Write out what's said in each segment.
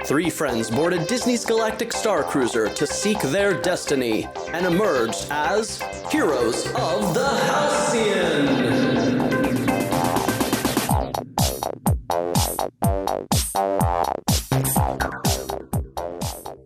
Three friends boarded Disney's Galactic Star Cruiser to seek their destiny and emerged as heroes of the Halcyon.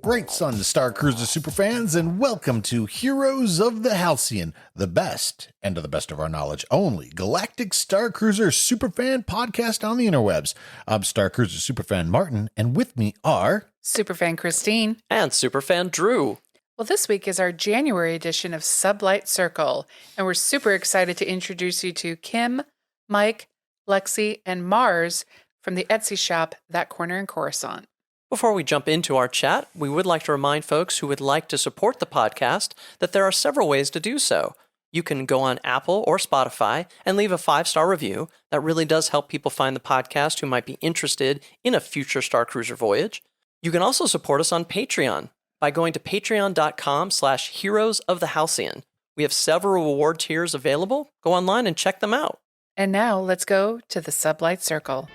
Great sun, Star Cruiser superfans, and welcome to Heroes of the Halcyon, the best, and to the best of our knowledge, only Galactic Star Cruiser superfan podcast on the interwebs. I'm Star Cruiser superfan Martin, and with me are Superfan Christine and Superfan Drew. Well, this week is our January edition of Sublight Circle, and we're super excited to introduce you to Kim, Mike, Lexi, and Mars from the Etsy shop That Corner in Coruscant. Before we jump into our chat, we would like to remind folks who would like to support the podcast that there are several ways to do so. You can go on Apple or Spotify and leave a 5-star review. That really does help people find the podcast who might be interested in a future Star Cruiser voyage. You can also support us on Patreon by going to patreon.com/heroes of the Halcyon. We have several reward tiers available. Go online and check them out. And now let's go to the Sublight Circle.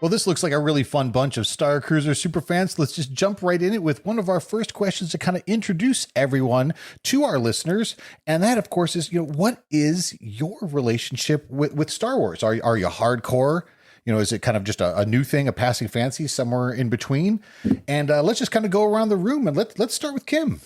Well, this looks like a really fun bunch of Star Cruiser superfans. Let's just jump right in it with one of our first questions to kind of introduce everyone to our listeners. And that, of course, is, what is your relationship with Star Wars? Are you hardcore? Is it kind of just a new thing, a passing fancy, somewhere in between? And let's just kind of go around the room and let's start with Kim.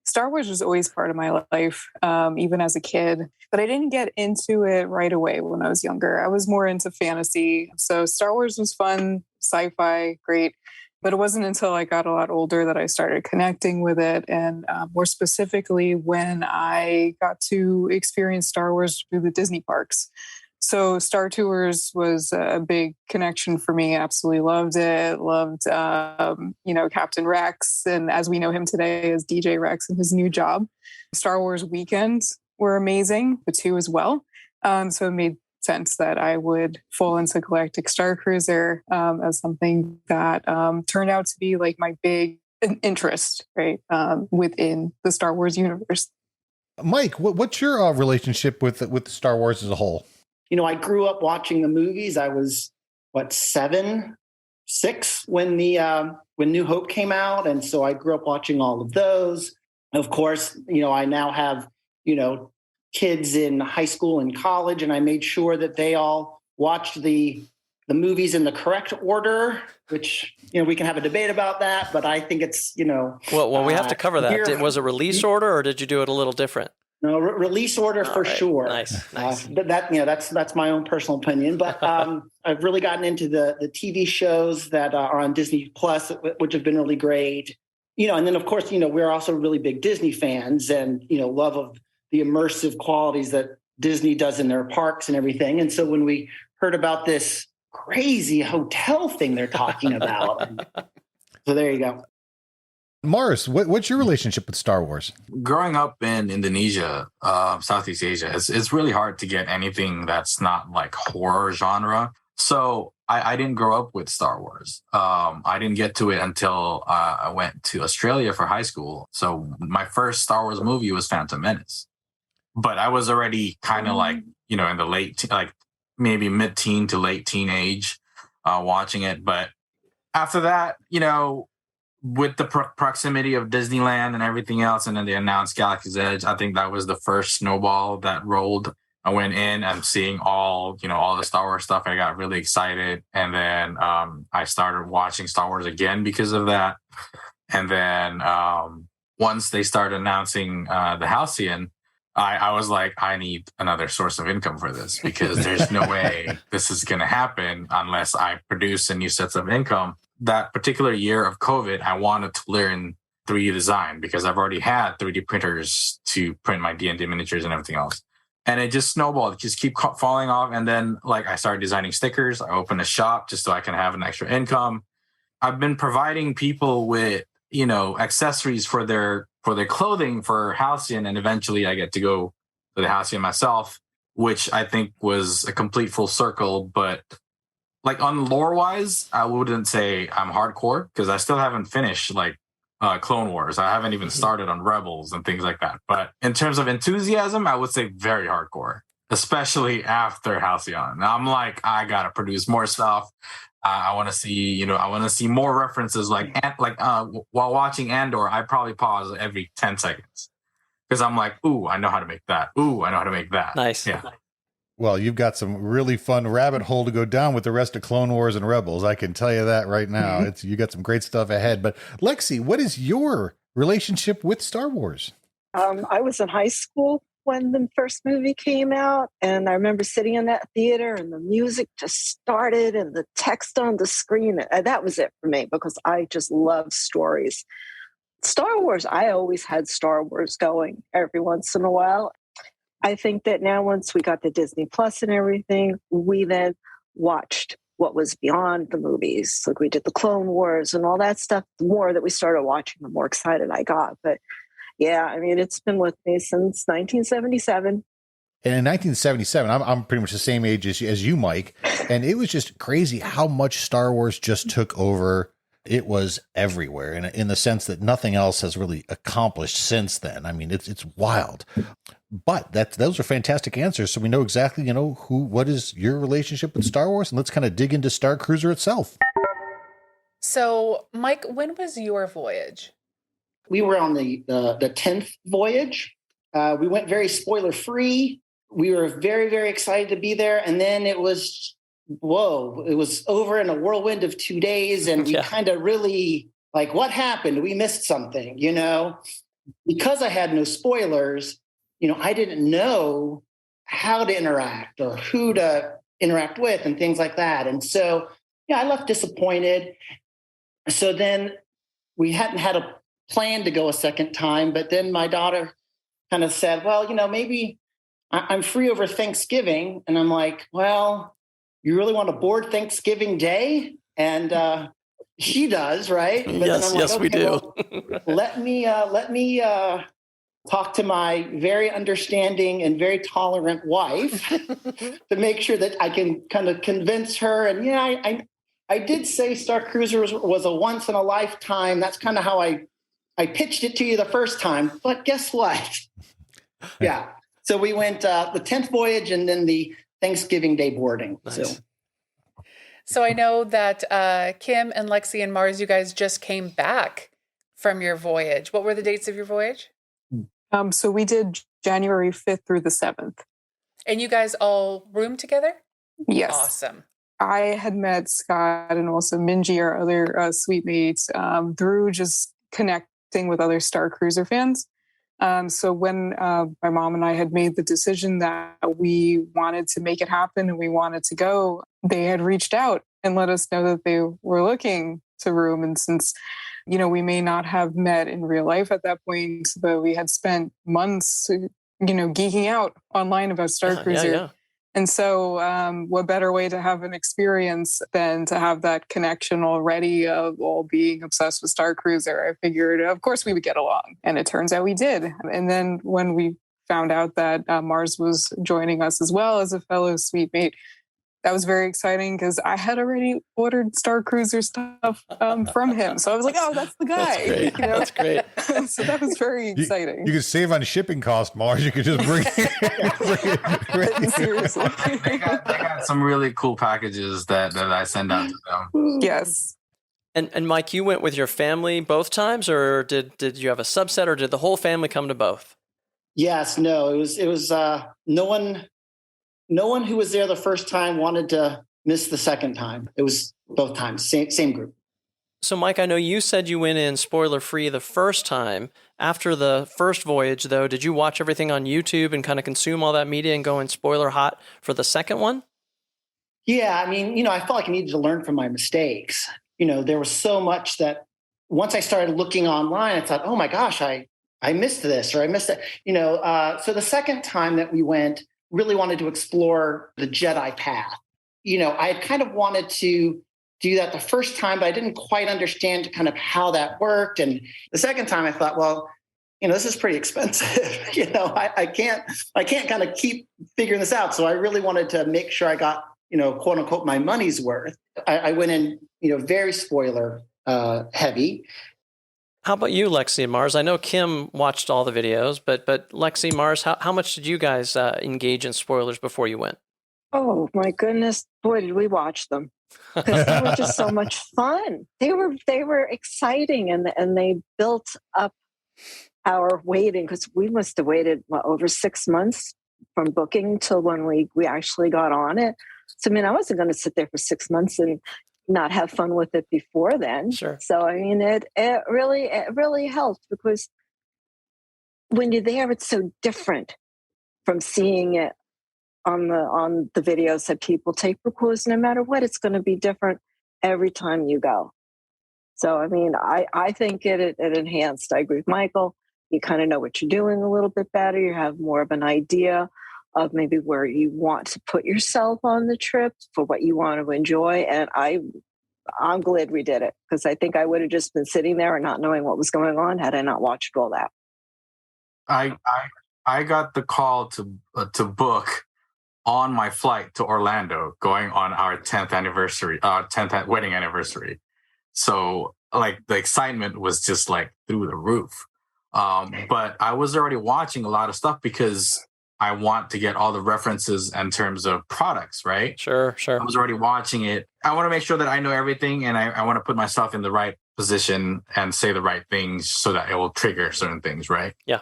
Star Wars was always part of my life, even as a kid, but I didn't get into it right away when I was younger. I was more into fantasy. So Star Wars was fun, sci-fi, great. But it wasn't until I got a lot older that I started connecting with it. And more specifically, when I got to experience Star Wars through the Disney parks. So Star Tours was a big connection for me. Absolutely loved it. Loved, Captain Rex. And as we know him today as DJ Rex in his new job. Star Wars weekends were amazing, but too as well. So it made sense that I would fall into Galactic Star Cruiser as something that turned out to be like my big interest, right, within the Star Wars universe. Mike, what's your relationship with Star Wars as a whole? I grew up watching the movies. I was, 7, 6 when New Hope came out. And so I grew up watching all of those. Of course, I now have, kids in high school and college, and I made sure that they all watched the movies in the correct order, which, we can have a debate about that, but I think it's, Well, we have to cover that. Was it release order or did you do it a little different? No, release order for sure. Nice. That's my own personal opinion. But I've really gotten into the TV shows that are on Disney Plus, which have been really great. And then of course, we're also really big Disney fans, and love of the immersive qualities that Disney does in their parks and everything. And so when we heard about this crazy hotel thing they're talking about, so there you go. Mars, what's your relationship with Star Wars? Growing up in Indonesia, Southeast Asia, it's really hard to get anything that's not like horror genre. So I didn't grow up with Star Wars. I didn't get to it until I went to Australia for high school. So my first Star Wars movie was Phantom Menace. But I was already kind of like, in the late, maybe mid-teen to late teenage watching it. But after that, with the proximity of Disneyland and everything else, and then they announced Galaxy's Edge, I think that was the first snowball that rolled. I went in and seeing all the Star Wars stuff. I got really excited. And then I started watching Star Wars again because of that. And then once they started announcing the Halcyon, I was like, I need another source of income for this, because there's no way this is going to happen unless I produce a new set of income. That particular year of COVID, I wanted to learn 3D design because I've already had 3D printers to print my D&D miniatures and everything else. And it just snowballed, just keep falling off. And then I started designing stickers. I opened a shop just so I can have an extra income. I've been providing people with, accessories for their clothing for Halcyon. And eventually I get to go to the Halcyon myself, which I think was a complete full circle. But on lore wise, I wouldn't say I'm hardcore because I still haven't finished Clone Wars. I haven't even started on Rebels and things like that. But in terms of enthusiasm, I would say very hardcore. especially after Halcyon. I'm like, I gotta produce more stuff. I want to see, I want to see more references. While watching Andor, I probably pause every 10 seconds because I'm like, ooh, I know how to make that. Ooh, I know how to make that. Nice. Yeah. Well, you've got some really fun rabbit hole to go down with the rest of Clone Wars and Rebels. I can tell you that right now. You got some great stuff ahead. But Lexi, what is your relationship with Star Wars? I was in high school when the first movie came out, and I remember sitting in that theater and the music just started and the text on the screen. That was it for me because I just love stories. Star Wars, I always had Star Wars going every once in a while. I think that now once we got the Disney Plus and everything, we then watched what was beyond the movies. Like we did the Clone Wars and all that stuff. The more that we started watching, the more excited I got. But yeah, I mean, it's been with me since 1977. And in 1977, I'm pretty much the same age as you, Mike. And it was just crazy how much Star Wars just took over. It was everywhere in the sense that nothing else has really accomplished since then. I mean, it's wild. But those are fantastic answers. So we know exactly, what is your relationship with Star Wars? And let's kind of dig into Star Cruiser itself. So, Mike, when was your voyage? We were on the 10th voyage. We went very spoiler free. We were very, very excited to be there. And then it was over in a whirlwind of 2 days. And we kind of really what happened? We missed something, because I had no spoilers. I didn't know how to interact or who to interact with and things like that. And so, I left disappointed. So then we hadn't had a plan to go a second time, but then my daughter kind of said, well, maybe I'm free over Thanksgiving. And I'm like, well, you really want to board Thanksgiving Day? And she does, right? But yes, we do. Well, let me talk to my very understanding and very tolerant wife to make sure that I can kind of convince her. And I did say Star Cruiser was a once in a lifetime. That's kind of how I pitched it to you the first time. But guess what? Yeah. So we went the 10th voyage and then the Thanksgiving Day boarding. Nice. So I know that Kim and Lexi and Mars, you guys just came back from your voyage. What were the dates of your voyage? So we did January 5th through the 7th. And you guys all roomed together? Yes. Awesome. I had met Scott and also Minji, our other suite mates, through just connecting with other Star Cruiser fans. So when my mom and I had made the decision that we wanted to make it happen and we wanted to go, they had reached out and let us know that they were looking to room. And since, we may not have met in real life at that point, but we had spent months, geeking out online about Star Cruiser. Yeah. And so what better way to have an experience than to have that connection already of all being obsessed with Star Cruiser? I figured, of course, we would get along. And it turns out we did. And then when we found out that Mars was joining us as well as a fellow suite mate, that was very exciting because I had already ordered Star Cruiser stuff from him. So I was like, oh, that's the guy. That's great. So that was very exciting. You could save on shipping cost, Mars. You could just bring it. Seriously. They got some really cool packages that I send out to them. Yes. And Mike, you went with your family both times, or did you have a subset, or did the whole family come to both? Yes, no, it was no one who was there the first time wanted to miss the second time. It was both times, same group. So, Mike, I know you said you went in spoiler-free the first time. After the first voyage, though, did you watch everything on YouTube and kind of consume all that media and go in spoiler hot for the second one? Yeah, I mean, I felt like I needed to learn from my mistakes. There was so much that once I started looking online, I thought, oh my gosh, I missed this or I missed that. So the second time that we went, really wanted to explore the Jedi path. I had kind of wanted to do that the first time, but I didn't quite understand kind of how that worked. And the second time I thought, well, this is pretty expensive. I can't kind of keep figuring this out. So I really wanted to make sure I got, quote unquote, my money's worth. I went in, very spoiler heavy. How about you, Lexi and Mars? I know Kim watched all the videos, but Lexi, Mars, how much did you guys engage in spoilers before you went? Oh my goodness, boy, did we watch them, because they were just so much fun. They were exciting, and they built up our waiting, because we must have waited over 6 months from booking till when we actually got on it. So I mean, I wasn't going to sit there for 6 months and not have fun with it before then. Sure. So I mean, it really helped, because when you're there, it's so different from seeing it on the videos that people take, because no matter what, it's going to be different every time you go. So I mean, I think it enhanced. I agree with Michael. You kind of know what you're doing a little bit better. You have more of an idea of maybe where you want to put yourself on the trip for what you want to enjoy. And I'm glad we did it, because I think I would have just been sitting there and not knowing what was going on had I not watched all that. I got the call to book on my flight to Orlando, going on our 10th anniversary, 10th wedding anniversary. So like the excitement was just like through the roof. But I was already watching a lot of stuff because I want to get all the references in terms of products, right? Sure. I was already watching it. I want to make sure that I know everything, and I want to put myself in the right position and say the right things so that it will trigger certain things, right? Yeah.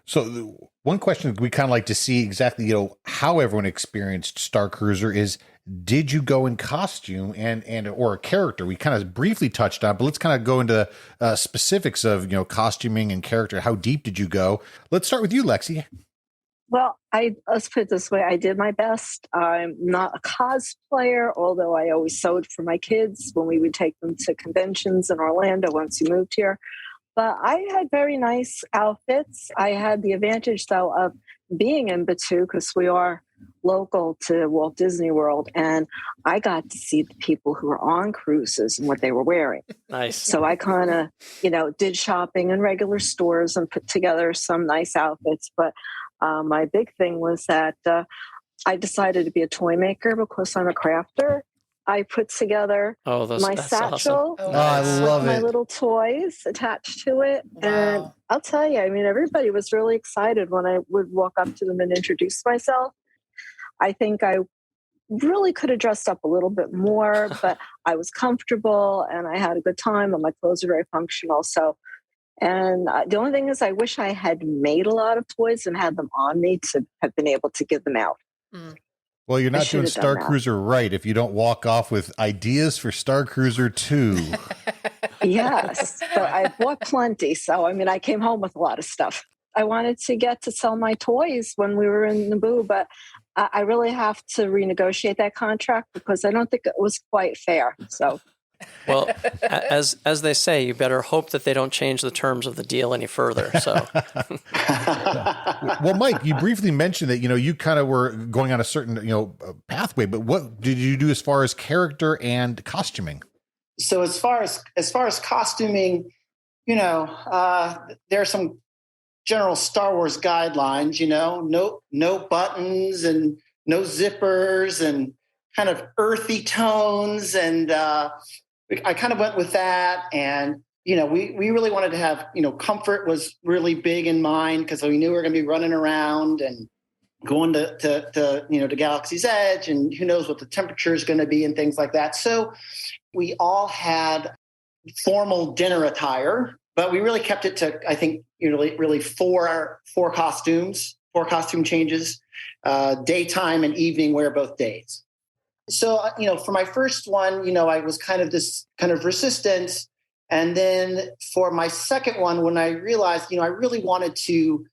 So one question we kind of like to see exactly, how everyone experienced Star Cruiser is, did you go in costume and or a character? We kind of briefly touched on, but let's kind of go into specifics of, costuming and character. How deep did you go? Let's start with you, Lexi. Well, let's put it this way. I did my best. I'm not a cosplayer, although I always sewed for my kids when we would take them to conventions in Orlando once we moved here. But I had very nice outfits. I had the advantage, though, of being in Batu, because we are local to Walt Disney World, and I got to see the people who were on cruises and what they were wearing. Nice. So I kind of, did shopping in regular stores and put together some nice outfits. But my big thing was that I decided to be a toy maker, because I'm a crafter. I put together my satchel. Awesome. I love my it. little toys attached to it. Wow. And I'll tell you, I mean, everybody was really excited when I would walk up to them and introduce myself. I think I really could have dressed up a little bit more, but I was comfortable and I had a good time, and my clothes are very functional. So, and the only thing is, I wish I had made a lot of toys and had them on me to have been able to give them out. Mm. Well, you're not doing Star Cruiser right if you don't walk off with ideas for Star Cruiser 2. Yes, but I bought plenty. So, I mean, I came home with a lot of stuff. I wanted to get to sell my toys when we were in Naboo, but I really have to renegotiate that contract, because I don't think it was quite fair. So, Well, as they say, you better hope that they don't change the terms of the deal any further. So, Well, Mike, you briefly mentioned that, you kind of were going on a certain, pathway, but what did you do as far as character and costuming? So as far as costuming, there are some general Star Wars guidelines, no buttons and no zippers and kind of earthy tones. And I kind of went with that. And, we really wanted to have, comfort was really big in mind, because we knew we were going to be running around and going to Galaxy's Edge, and who knows what the temperature is going to be and things like that. So we all had formal dinner attire, but we really kept it to, I think, really four costume changes, daytime and evening wear both days. So, for my first one, I was kind of this kind of resistance. And then for my second one, when I realized, I really wanted to,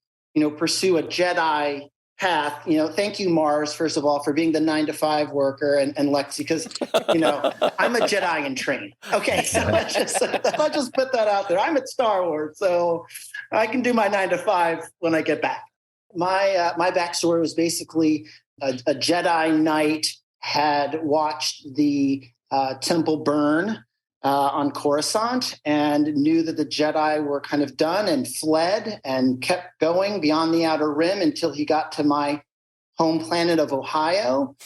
pursue a Jedi path, thank you, Mars, first of all, for being the 9-to-5 worker, and Lexi, because, I'm a Jedi in training. Okay, so let's just put that out there. I'm at Star Wars, so I can do my 9-to-5 when I get back. My backstory was basically a Jedi Knight had watched the temple burn on Coruscant and knew that the Jedi were kind of done, and fled and kept going beyond the Outer Rim until he got to my home planet of Ohio,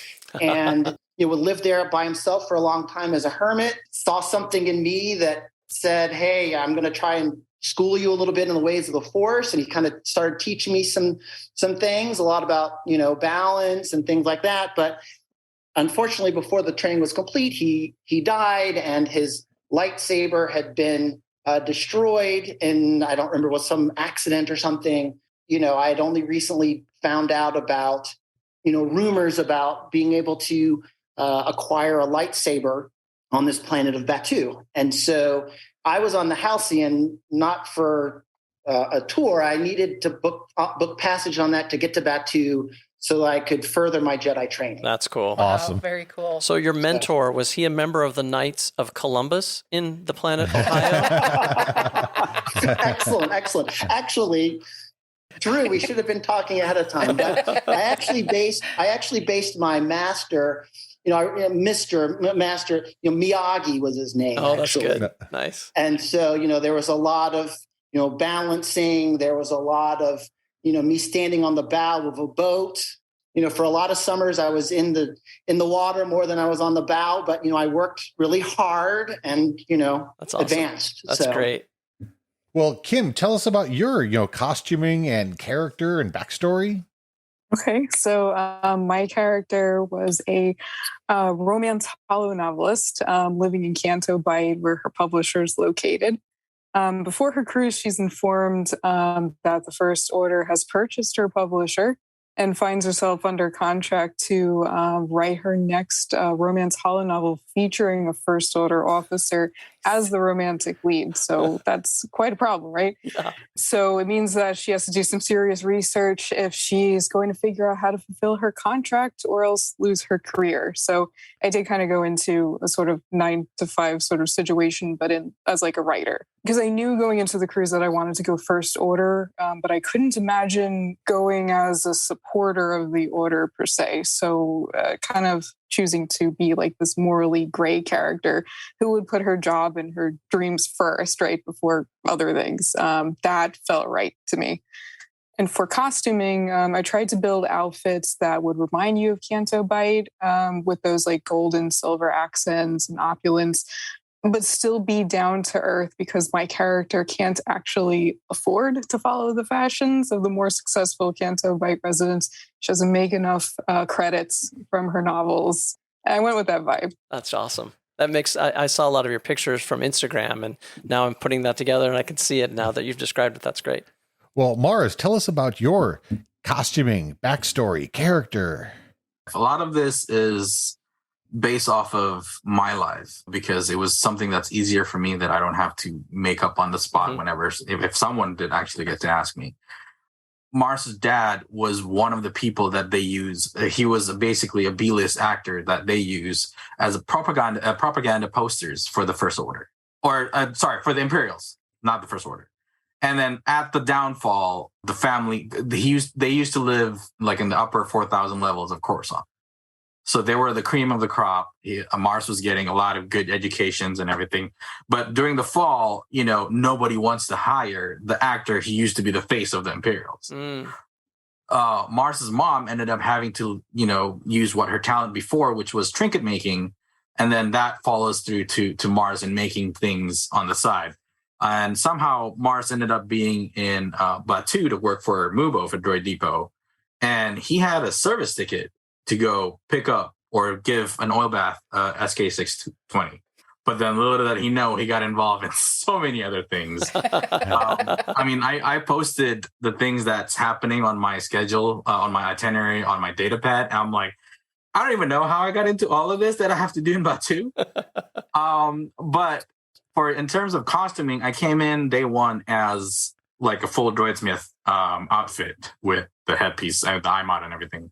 and would live there by himself for a long time as a hermit. Saw something in me that said, hey, I'm going to try and school you a little bit in the ways of the Force. And he kind of started teaching me some things, a lot about, balance and things like that. But unfortunately, before the training was complete, he died, and his lightsaber had been destroyed in, I don't remember, was some accident or something. I had only recently found out about, rumors about being able to acquire a lightsaber on this planet of Batu. And so I was on the Halcyon, not for a tour. I needed to book passage on that to get to Batu so that I could further my Jedi training. That's cool. Awesome. Wow, very cool. So your mentor, was he a member of the Knights of Columbus in the planet Ohio? Excellent. Actually, Drew, we should have been talking ahead of time. But I actually based my master, Mr. Master, Miyagi was his name. Oh, that's actually. good. Nice. And so, there was a lot of, balancing. There was a lot of, me standing on the bow of a boat. For a lot of summers, I was in the water more than I was on the bow. But, I worked really hard and, That's awesome. advanced. That's great. Well, Kim, tell us about your, costuming and character and backstory. Okay, so my character was a romance holo novelist living in Canto Bight, where her publisher is located. Before her cruise, she's informed that the First Order has purchased her publisher and finds herself under contract to write her next romance holo novel featuring a First Order officer as the romantic lead. So that's quite a problem, right? Yeah. So it means that she has to do some serious research if she's going to figure out how to fulfill her contract or else lose her career. So I did kind of go into a sort of 9-to-5 sort of situation, but as like a writer. Because I knew going into the cruise that I wanted to go First Order, but I couldn't imagine going as a supporter of the Order per se. So kind of choosing to be like this morally gray character who would put her job and her dreams first, right, before other things. That felt right to me. And for costuming, I tried to build outfits that would remind you of Canto Bight with those like gold and silver accents and opulence, but still be down to earth because my character can't actually afford to follow the fashions of the more successful Canto Bight residents. She doesn't make enough credits from her novels. And I went with that vibe. That's awesome. That makes, I saw a lot of your pictures from Instagram, and now I'm putting that together and I can see it now that you've described it. That's great. Well, Mars, tell us about your costuming, backstory, character. A lot of this is based off of my life because it was something that's easier for me that I don't have to make up on the spot whenever, if someone did actually get to ask me. Mars's dad was one of the people that they use. He was basically a B-list actor that they use as a propaganda posters for the First Order, or for the Imperials, not the First Order. And then at the downfall, the family, they used to live like in the upper 4,000 levels of Coruscant. So they were the cream of the crop. Mars was getting a lot of good educations and everything. But during the fall, nobody wants to hire the actor. He used to be the face of the Imperials. Mars's mom ended up having to, use what her talent before, which was trinket making. And then that follows through to Mars and making things on the side. And somehow Mars ended up being in Batu to work for Mubo for Droid Depot. And he had a service ticket to go pick up or give an oil bath SK620. But then little did he know, he got involved in so many other things. I posted the things that's happening on my schedule, on my itinerary, on my data pad. And I'm like, I don't even know how I got into all of this that I have to do in Batu. But in terms of costuming, I came in day one as like a full Droidsmith outfit with the headpiece and the eye mod and everything.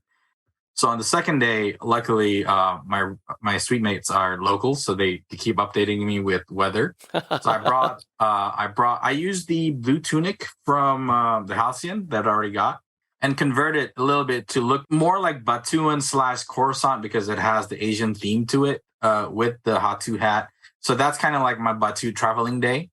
So on the second day, luckily, my suite mates are locals, so they keep updating me with weather. So I used the blue tunic from the Halcyon that I already got and converted a little bit to look more like Batuan / Coruscant because it has the Asian theme to it with the Hatu hat. So that's kind of like my Batu traveling day.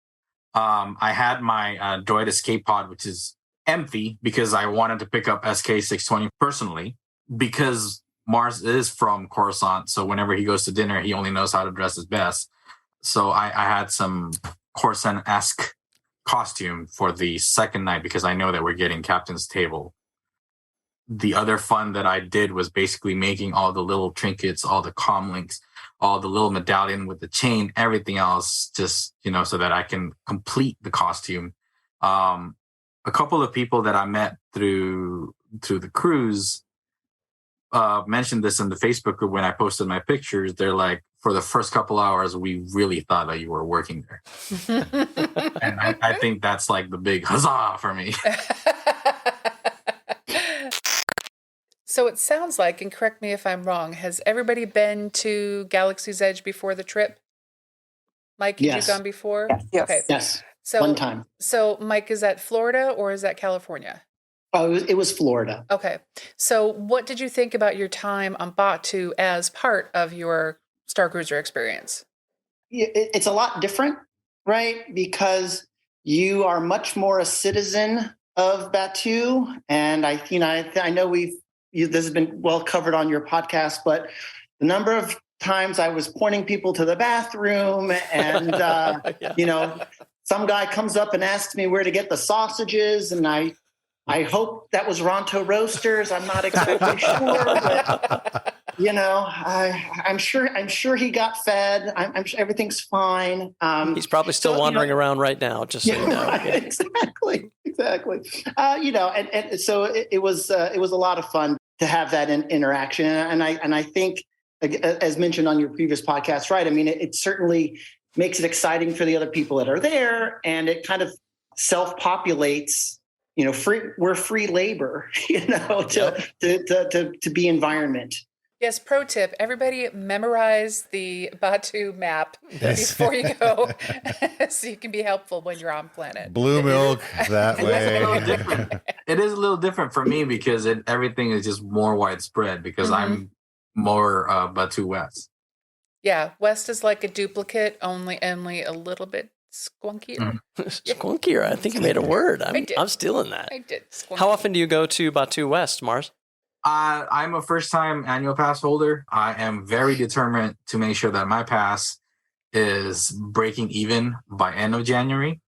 I had my droid escape pod, which is empty because I wanted to pick up SK620 personally. Because Mars is from Coruscant, so whenever he goes to dinner, he only knows how to dress his best. So I had some Coruscant-esque costume for the second night because I know that we're getting captain's table. The other fun that I did was basically making all the little trinkets, all the comm links, all the little medallion with the chain, everything else, just, so that I can complete the costume. A couple of people that I met through the cruise mentioned this in the Facebook group when I posted my pictures. They're like, for the first couple hours, we really thought that you were working there. And I think that's like the big huzzah for me. So it sounds like, and correct me if I'm wrong, has everybody been to Galaxy's Edge before the trip? Mike, have Yes. you gone before? Yes. Okay. Yes. So, One time. So, Mike, is that Florida or is that California? Oh, it was Florida. Okay. So what did you think about your time on Batu as part of your Star Cruiser experience? It's a lot different, right? Because you are much more a citizen of Batu. And I know this has been well covered on your podcast, but the number of times I was pointing people to the bathroom and, some guy comes up and asks me where to get the sausages. And I hope that was Ronto Roasters. I'm not exactly sure, but I'm sure he got fed. I'm sure everything's fine. He's probably still wandering around right now. Just so you know. Right, exactly. And so it was a lot of fun to have that interaction. And I think, as mentioned on your previous podcast, right? I mean, it certainly makes it exciting for the other people that are there, and it kind of self-populates. We're free labor, to be environment. Yes, pro tip, everybody memorize the Batu map before you go so you can be helpful when you're on planet. Blue milk that way. It is a little different for me because everything is just more widespread because I'm more Batu West. Yeah, West is like a duplicate, only a little bit squunkier. Squunkier. I think you made a word. I'm stealing that. I did. Squunkier. How often do you go to Batu West, Mars? I'm a first-time annual pass holder. I am very determined to make sure that my pass is breaking even by end of January.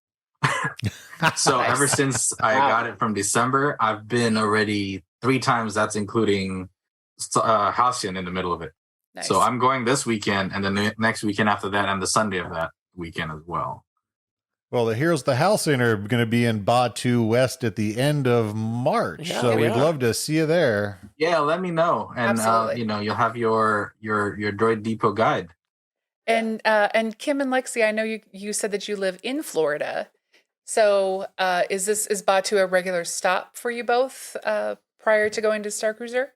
So Nice. Ever since I got it from December, I've been already 3 times. That's including Halcyon in the middle of it. Nice. So I'm going this weekend and then the next weekend after that and the Sunday of that weekend as well. Well, the Heroes of the Halcyon are going to be in Batu West at the end of March, Yeah, so we we'd are. love to see you there. Yeah, let me know, and Absolutely. you'll have your Droid Depot guide. And Kim and Lexi, I know you said that you live in Florida. So is Batu a regular stop for you both prior to going to Star Cruiser?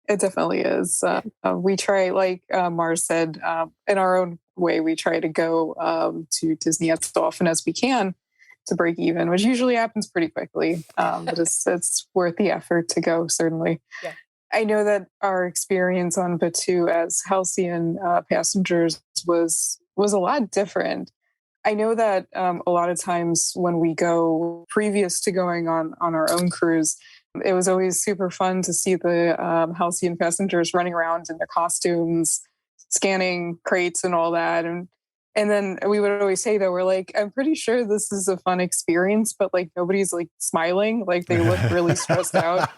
It definitely is. We try, like Mars said, in our own way, we try to go to Disney as often as we can to break even, which usually happens pretty quickly. But it's worth the effort to go, certainly. Yeah. I know that our experience on Batu as Halcyon passengers was a lot different. I know that a lot of times when we go, previous to going on our own cruise, it was always super fun to see the Halcyon passengers running around in their costumes, scanning crates and all that. And then we would always say, though, we're like, I'm pretty sure this is a fun experience, but like nobody's like smiling, like they look really stressed out.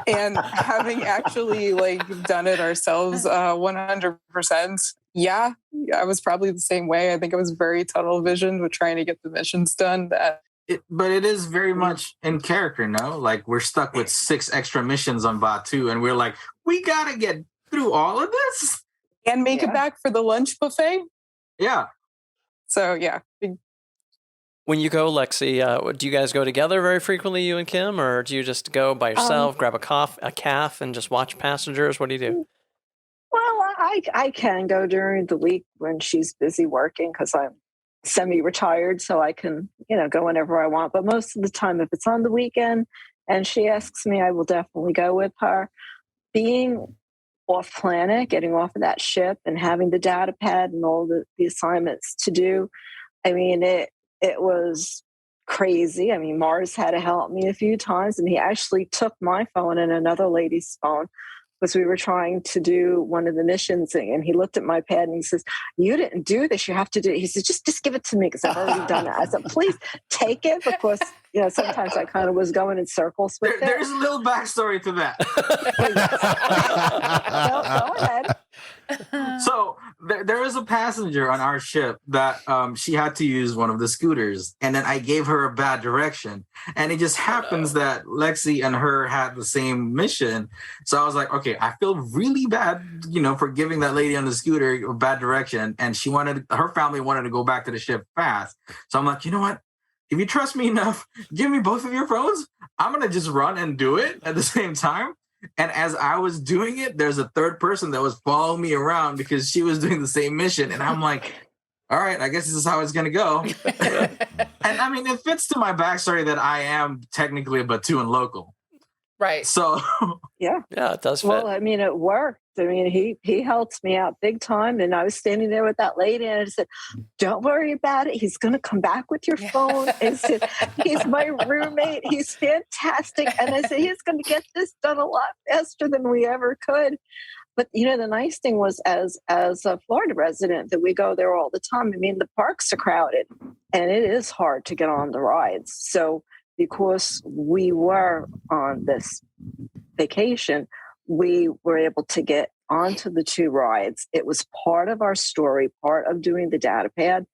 And having actually like done it ourselves 100%, yeah, I was probably the same way. I think I was very tunnel visioned with trying to get the missions done. But it is very much in character, no? Like we're stuck with 6 extra missions on Batu, and we're like, we gotta get through all of this and make it back for the lunch buffet. Yeah. So yeah. When you go, Lexi, do you guys go together very frequently, you and Kim, or do you just go by yourself, grab a calf, and just watch passengers? What do you do? Well, I can go during the week when she's busy working because I'm semi-retired, so I can, go whenever I want. But most of the time, if it's on the weekend and she asks me, I will definitely go with her. Being off planet, getting off of that ship and having the data pad and all the assignments to do, I mean, it was crazy. I mean, Mars had to help me a few times, and he actually took my phone and another lady's phone because we were trying to do one of the missions, and he looked at my pad and he says, "You didn't do this. You have to do it." He says, just give it to me because I've already done it. I said, "Please take it," because sometimes I kind of was going in circles with it. There's a little backstory to that. Go ahead. So there is a passenger on our ship that she had to use one of the scooters, and then I gave her a bad direction, and it just happens that Lexi and her had the same mission. So I was like, okay, I feel really bad, for giving that lady on the scooter a bad direction, and her family wanted to go back to the ship fast. So I'm like, you know what? If you trust me enough, give me both of your phones. I'm gonna just run and do it at the same time. And as I was doing it, there's a third person that was following me around because she was doing the same mission. And I'm like, all right, I guess this is how it's going to go. And I mean, it fits to my backstory that I am technically a Batuan local. Right. So Yeah, it does fit. Well, I mean, it worked. I mean, he helped me out big time. And I was standing there with that lady and I said, "Don't worry about it. He's going to come back with your phone." And said, "He's my roommate. He's fantastic." And I said, "He's going to get this done a lot faster than we ever could." But, the nice thing was as a Florida resident that we go there all the time. I mean, the parks are crowded and it is hard to get on the rides. So because we were on this vacation, we were able to get onto the 2 rides. It was part of our story, part of doing the data pad.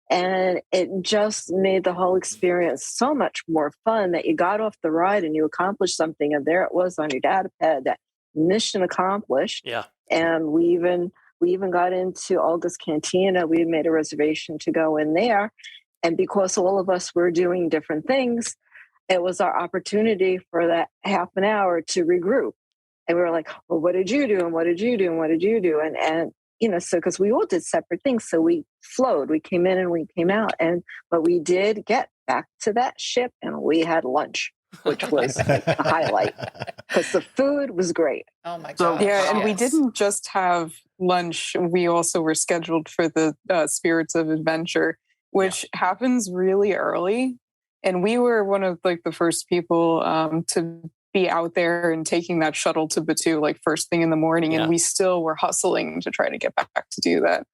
And it just made the whole experience so much more fun that you got off the ride and you accomplished something. And there it was on your data pad, that mission accomplished. Yeah. And we even got into Olga's Cantina. We had made a reservation to go in there. And because all of us were doing different things, it was our opportunity for that half an hour to regroup. And we were like, "Well, what did you do? And what did you do? And what did you do?" And so because we all did separate things. So we flowed. We came in and we came out. But we did get back to that ship and we had lunch, which was a highlight because the food was great. Oh my So- god. Yeah, and we didn't just have lunch. We also were scheduled for the Spirits of Adventure, which happens really early. And we were one of the first people to be out there and taking that shuttle to Batu first thing in the morning. Yeah. And we still were hustling to try to get back to do that.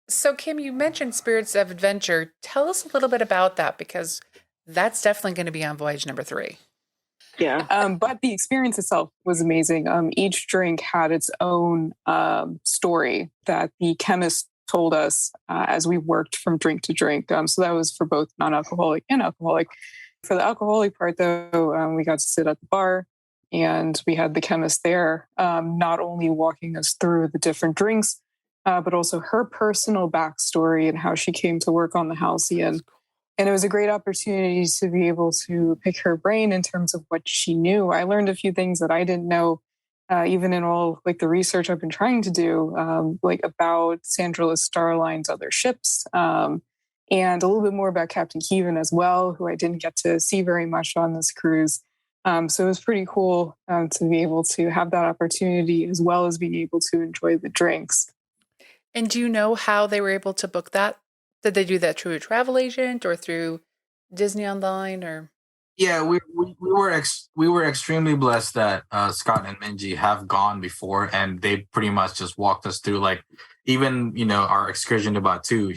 So, Kim, you mentioned Spirits of Adventure. Tell us a little bit about that, because that's definitely going to be on voyage number 3. Yeah. But the experience itself was amazing. Each drink had its own story that the chemist told us as we worked from drink to drink. So that was for both non-alcoholic and alcoholic. For the alcoholic part, though, we got to sit at the bar and we had the chemist there, not only walking us through the different drinks, but also her personal backstory and how she came to work on the Halcyon. And it was a great opportunity to be able to pick her brain in terms of what she knew. I learned a few things that I didn't know, even in all the research I've been trying to do, about Sandrila Starline's other ships, and a little bit more about Captain Keevan as well, who I didn't get to see very much on this cruise. So it was pretty cool to be able to have that opportunity as well as being able to enjoy the drinks. And do you know how they were able to book that? Did they do that through a travel agent or through Disney Online or? Yeah, we were extremely blessed that Scott and Minji have gone before, and they pretty much just walked us through even our excursion to Batu.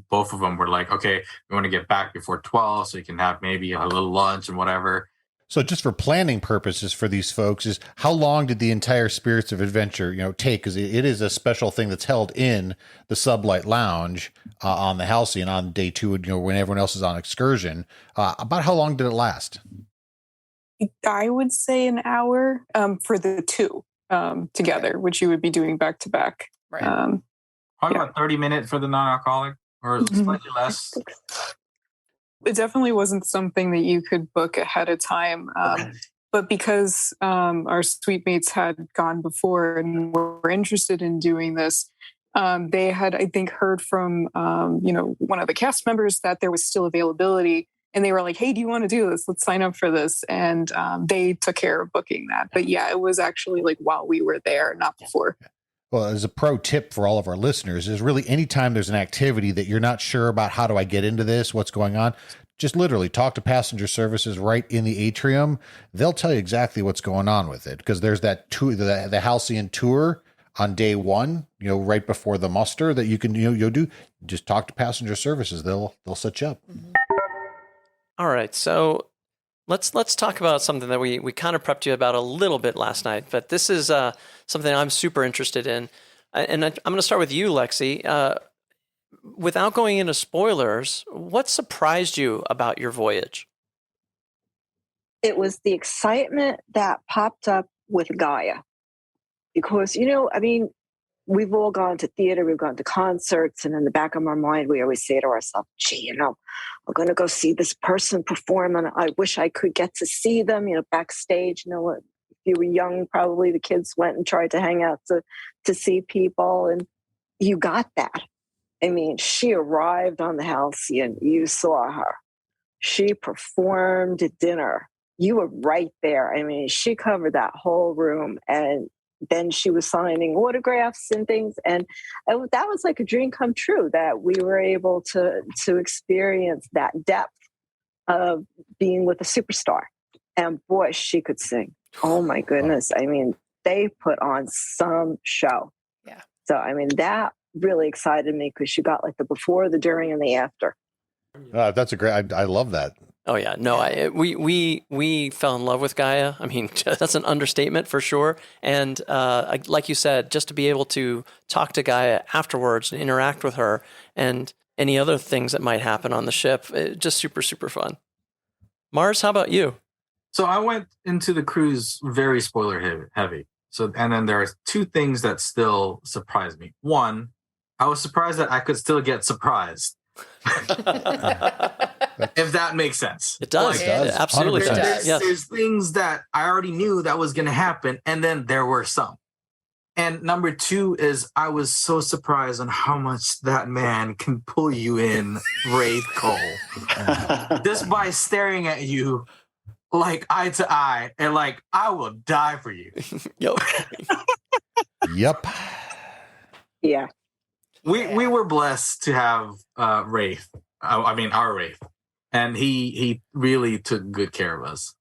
Both of them were like, okay, we want to get back before 12, so you can have maybe a little lunch and whatever. So just for planning purposes for these folks, is how long did the entire Spirits of Adventure, take? Because it is a special thing that's held in the Sublight Lounge on the Halcyon on day 2, when everyone else is on excursion. About how long did it last? I would say an hour for the 2 together, which you would be doing back to back. Right. Probably about 30 minutes for the non-alcoholic, or slightly less. It definitely wasn't something that you could book ahead of time. But because our suite mates had gone before and were interested in doing this, they had, I think, heard from, one of the cast members that there was still availability. And they were like, "Hey, do you want to do this? Let's sign up for this." And they took care of booking that. But yeah, it was actually while we were there, not before. Well, as a pro tip for all of our listeners, is really anytime there's an activity that you're not sure about, how do I get into this, what's going on, just literally talk to passenger services right in the atrium. They'll tell you exactly what's going on with it, because there's that tour, the Halcyon tour on day one, right before the muster, that you can, you'll do. Just talk to passenger services. They'll set you up. Mm-hmm. All right. So let's talk about something that we kind of prepped you about a little bit last night, but this is something I'm super interested in. And I'm going to start with you, Lexi. Without going into spoilers, what surprised you about your voyage? It was the excitement that popped up with Gaia. Because, we've all gone to theater, we've gone to concerts, and in the back of our mind, we always say to ourselves, gee, I'm going to go see this person perform, and I wish I could get to see them, backstage. If you were young, probably the kids went and tried to hang out to see people, and you got that. She arrived on the Halcyon. You saw her. She performed at dinner. You were right there. She covered that whole room, and then she was signing autographs and things. And that was like a dream come true, that we were able to experience that depth of being with a superstar. And boy, she could sing. Oh my goodness. They put on some show. Yeah. So, that really excited me, because you got like the before, the during, and the after. That's a great, I love that. Oh yeah, no, we fell in love with Gaia. That's an understatement for sure. And like you said, just to be able to talk to Gaia afterwards and interact with her, and any other things that might happen on the ship, just super, super fun. Mars, how about you? So I went into the cruise very spoiler heavy. So, and then there are two things that still surprised me. One, I was surprised that I could still get surprised. If that makes sense. It does. It does. It absolutely 100%. does. Yes. There's things that I already knew that was going to happen, and then there were some. And number two is I was so surprised on how much that man can pull you in, Wraith Cole. Just by staring at you like eye to eye, and like, I will die for you. Yep. Yeah. We were blessed to have Wraith. Our Wraith. And he really took good care of us.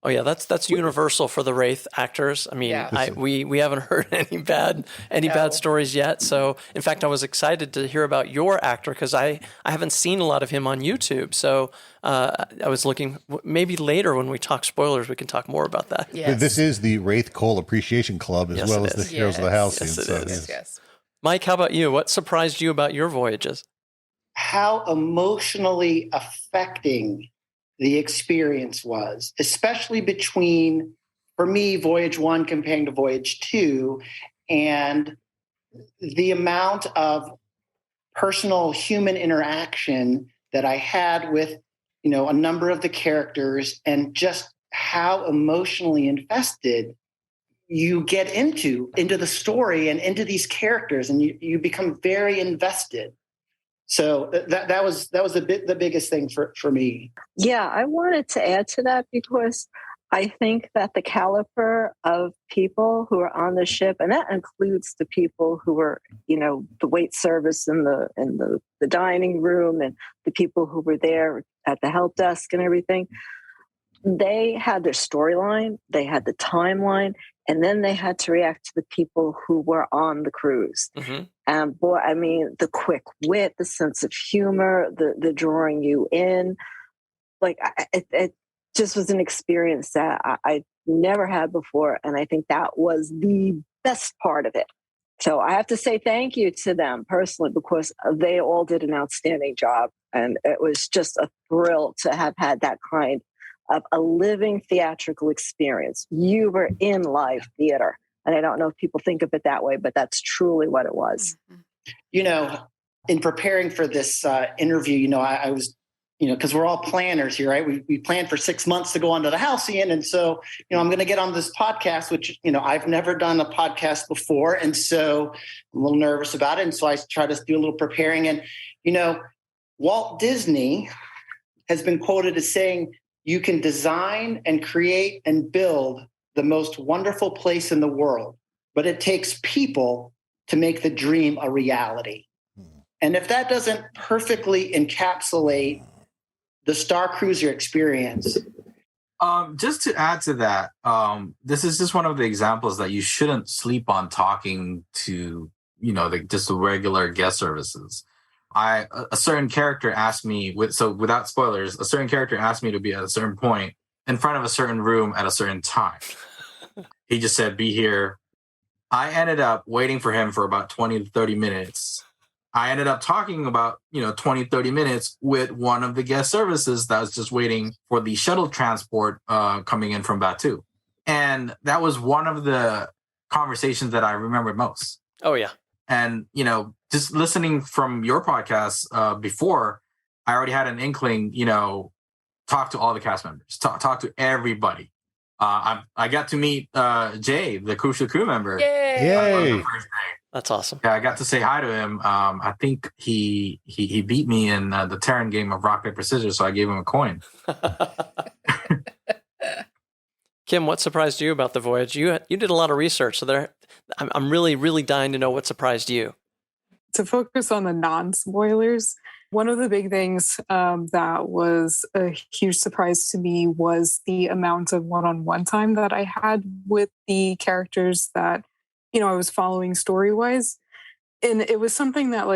Oh yeah, that's universal for the Wraith actors. We haven't heard any bad stories yet. So in fact, I was excited to hear about your actor, because I haven't seen a lot of him on YouTube. So I was looking, maybe later when we talk spoilers, we can talk more about that. Yes. This is the Wraith Cole Appreciation Club, as well as the Heroes of the Halcyon. Yes, it is. Yes. Mike, how about you? What surprised you about your voyages? How emotionally affecting the experience was, especially between, for me, Voyage 1 comparing to Voyage 2, and the amount of personal human interaction that I had with, a number of the characters, and just how emotionally invested you get into the story and into these characters, and you become very invested. So that was the biggest thing for me. Yeah, I wanted to add to that, because I think that the caliber of people who are on the ship, and that includes the people who are, the wait service in the dining room, and the people who were there at the help desk and everything, they had their storyline, they had the timeline, and then they had to react to the people who were on the cruise. Mm-hmm. And boy, the quick wit, the sense of humor, the drawing you in, like it just was an experience that I never had before. And I think that was the best part of it. So I have to say thank you to them personally, because they all did an outstanding job. And it was just a thrill to have had that kind of a living theatrical experience. You were in live theater. And I don't know if people think of it that way, but that's truly what it was. In preparing for this interview, I was, because we're all planners here, right? We planned for 6 months to go onto the Halcyon. And so, I'm going to get on this podcast, which, I've never done a podcast before. And so I'm a little nervous about it. And so I try to do a little preparing. And, Walt Disney has been quoted as saying, you can design and create and build the most wonderful place in the world, but it takes people to make the dream a reality. And if that doesn't perfectly encapsulate the Star Cruiser experience? Just to add to that, this is just one of the examples that you shouldn't sleep on talking to, just the regular guest services. A certain character asked me, without spoilers, a certain character asked me to be at a certain point in front of a certain room at a certain time. He just said, be here. I ended up waiting for him for about 20 to 30 minutes. I ended up talking about, 20, 30 minutes with one of the guest services that was just waiting for the shuttle transport coming in from Batu. And that was one of the conversations that I remember most. Oh, yeah. And, just listening from your podcast before, I already had an inkling, talk to all the cast members, talk to everybody. I got to meet Jay, the Crucial Crew member. Yay! On the first day. That's awesome. Yeah, I got to say hi to him. I think he beat me in the Terran game of rock, paper, scissors, so I gave him a coin. Kim, what surprised you about the voyage? You did a lot of research, so I'm really, really dying to know what surprised you. To focus on the non-spoilers, one of the big things that was a huge surprise to me was the amount of one-on-one time that I had with the characters that, I was following story-wise. And it was something that,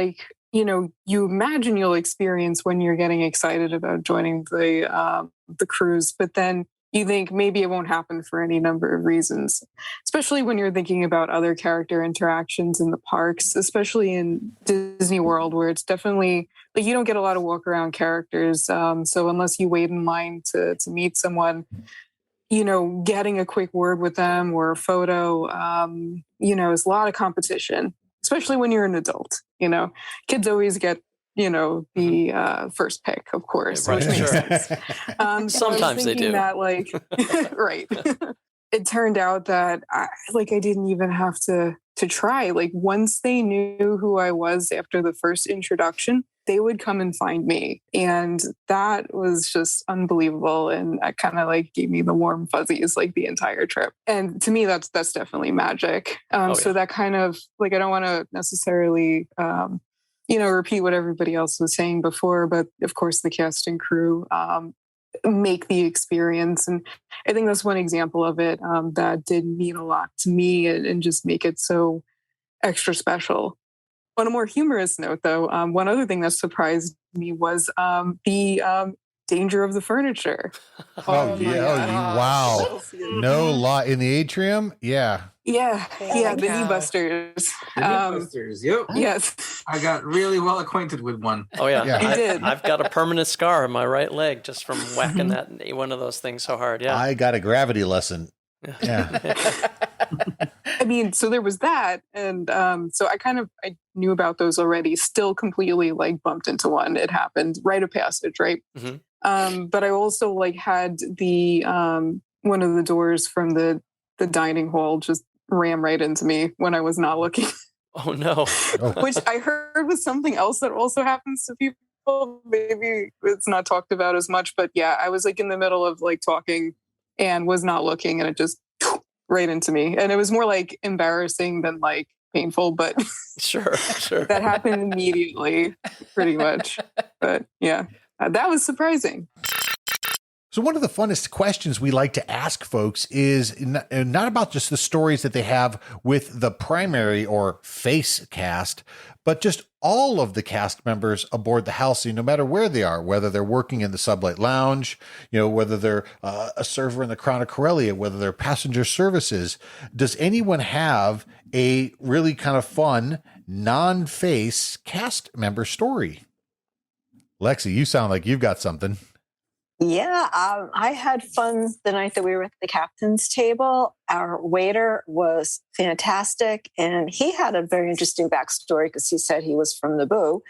you imagine you'll experience when you're getting excited about joining the cruise, but then you think maybe it won't happen for any number of reasons, especially when you're thinking about other character interactions in the parks, especially in Disney World, where it's definitely you don't get a lot of walk around characters. So unless you wait in line to meet someone, getting a quick word with them or a photo, is a lot of competition, especially when you're an adult. Kids always get the first pick, of course, right, which makes sense. Sometimes they do. That, right. It turned out that I didn't even have to try. Once they knew who I was after the first introduction, they would come and find me, and that was just unbelievable. And that kind of gave me the warm fuzzies the entire trip. And to me, that's definitely magic. So that kind of I don't want to necessarily repeat what everybody else was saying before, but of course the cast and crew make the experience. And I think that's one example of it that did mean a lot to me and just make it so extra special. On a more humorous note, though, one other thing that surprised me was the danger of the furniture. Oh yeah! Wow! No lie in the atrium. Yeah. Yeah, the knee busters. The knee busters. Yep. Yes. I got really well acquainted with one. Oh yeah, You did. I've got a permanent scar on my right leg just from whacking one of those things so hard. Yeah. I got a gravity lesson. Yeah. I mean, so there was that, and so I knew about those already. Still completely bumped into one. It happened, rite of passage, right? Mm-hmm. But I also had the one of the doors from the dining hall just ram right into me when I was not looking. Oh no! Which I heard was something else that also happens to people. Maybe it's not talked about as much, but yeah, I was in the middle of talking and was not looking, and it just right into me. And it was more embarrassing than painful, but sure. That happened immediately, pretty much. But yeah, that was surprising. So one of the funnest questions we like to ask folks is not about just the stories that they have with the primary or face cast, but just all of the cast members aboard the Halcyon, no matter where they are, whether they're working in the Sublight Lounge, whether they're a server in the Crown of Corellia, whether they're passenger services. Does anyone have a really kind of fun non-face cast member story? Lexi, you sound like you've got something. Yeah, I had fun the night that we were at the captain's table. Our waiter was fantastic, and he had a very interesting backstory because he said he was from Naboo,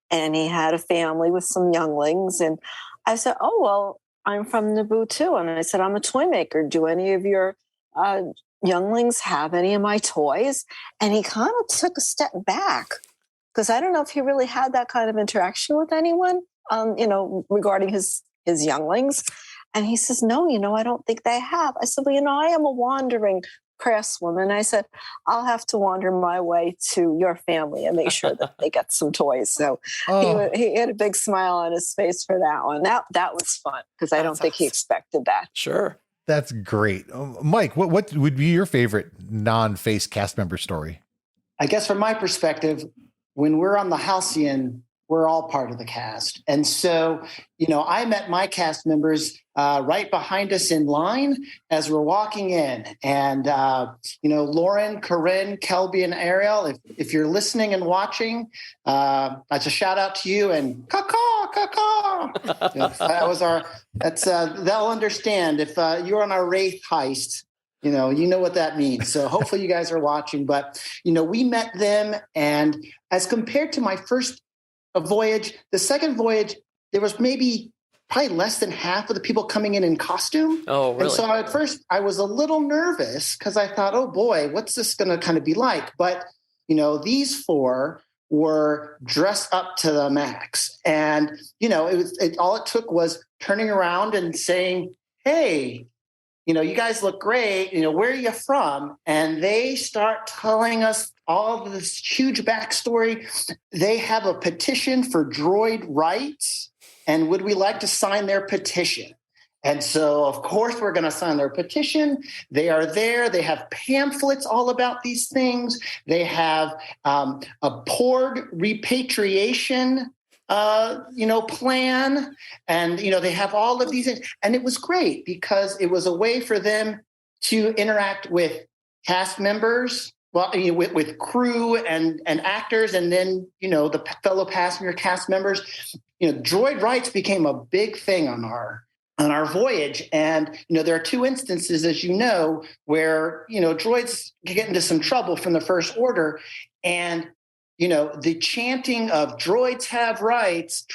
and he had a family with some younglings. And I said, oh, well, I'm from Naboo too. And I said, I'm a toy maker. Do any of your younglings have any of my toys? And he kind of took a step back because I don't know if he really had that kind of interaction with anyone, regarding his younglings. And he says, no, I don't think they have. I said, well, I am a wandering craftswoman. I said, I'll have to wander my way to your family and make sure that they get some toys. So he had a big smile on his face for that one. That was fun because I don't think he expected that. Sure. That's great. Mike, what would be your favorite non-face cast member story? I guess from my perspective, when we're on the Halcyon, we're all part of the cast. And so, I met my cast members right behind us in line as we're walking in. And, Lauren, Corinne, Kelby, and Ariel, if you're listening and watching, that's a shout out to you and caw, caw. They'll understand if you're on our Wraith heist. You know what that means. So hopefully you guys are watching. But, we met them. And as compared to my first voyage, the second voyage, there was probably less than half of the people coming in costume. Oh, really? And so at first I was a little nervous because I thought, oh boy, what's this going to kind of be like? But, these four were dressed up to the max. And, all it took was turning around and saying, hey, you guys look great. Where are you from? And they start telling us all of this huge backstory. They have a petition for droid rights. And would we like to sign their petition? And so, of course, we're going to sign their petition. They are there. They have pamphlets all about these things. They have a Porg repatriation plan. And, they have all of these things. And it was great because it was a way for them to interact with cast members, with crew and actors, and then, the fellow passenger cast members. Droid rights became a big thing on our voyage. And, there are two instances, as where, droids get into some trouble from the First Order. And, the chanting of droids have rights,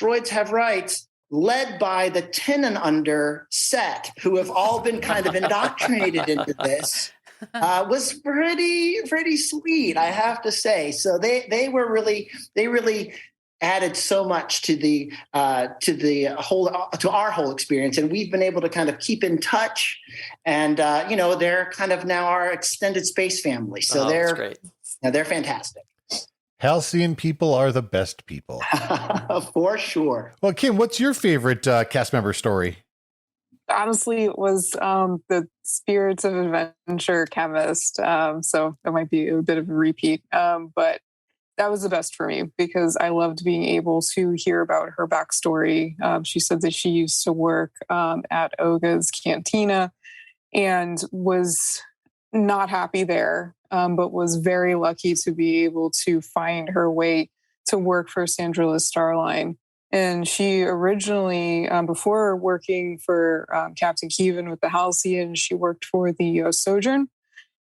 led by the 10 and under set, who have all been kind of indoctrinated into this, was pretty sweet, I have to say. So they really added so much to our whole experience, and we've been able to kind of keep in touch. And they're kind of now our extended space family. So that's great. They're fantastic. Halcyon people are the best people. For sure. Well, Kim, what's your favorite cast member story? Honestly, it was the Spirits of Adventure chemist. So that might be a bit of a repeat. But that was the best for me because I loved being able to hear about her backstory. She said that she used to work at Oga's Cantina and was not happy there, but was very lucky to be able to find her way to work for Sandra's Starline. And she originally, before working for Captain Kevin with the Halcyon, she worked for the Sojourn,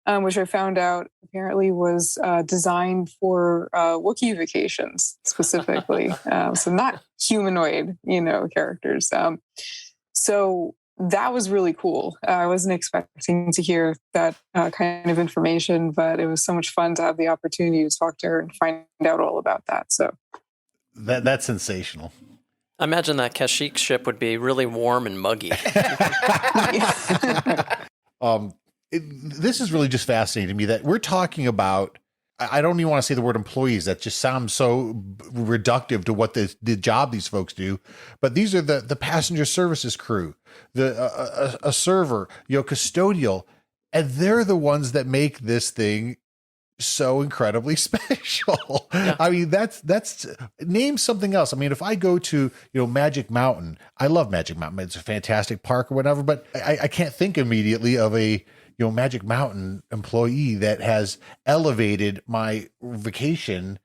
which I found out apparently was designed for Wookiee vacations specifically. So not humanoid, characters. So that was really cool. I wasn't expecting to hear that kind of information, but it was so much fun to have the opportunity to talk to her and find out all about that. So that's sensational. I imagine that Kashyyyk ship would be really warm and muggy. This is really just fascinating to me that we're talking about, I don't even want to say the word employees. That just sounds so reductive to what the job these folks do. But these are the passenger services crew, a server, custodial, and they're the ones that make this thing so incredibly special. Yeah. I mean, that's name something else. I mean, if I go to, Magic Mountain, I love Magic Mountain. It's a fantastic park or whatever, but I can't think immediately of a, Magic Mountain employee that has elevated my vacation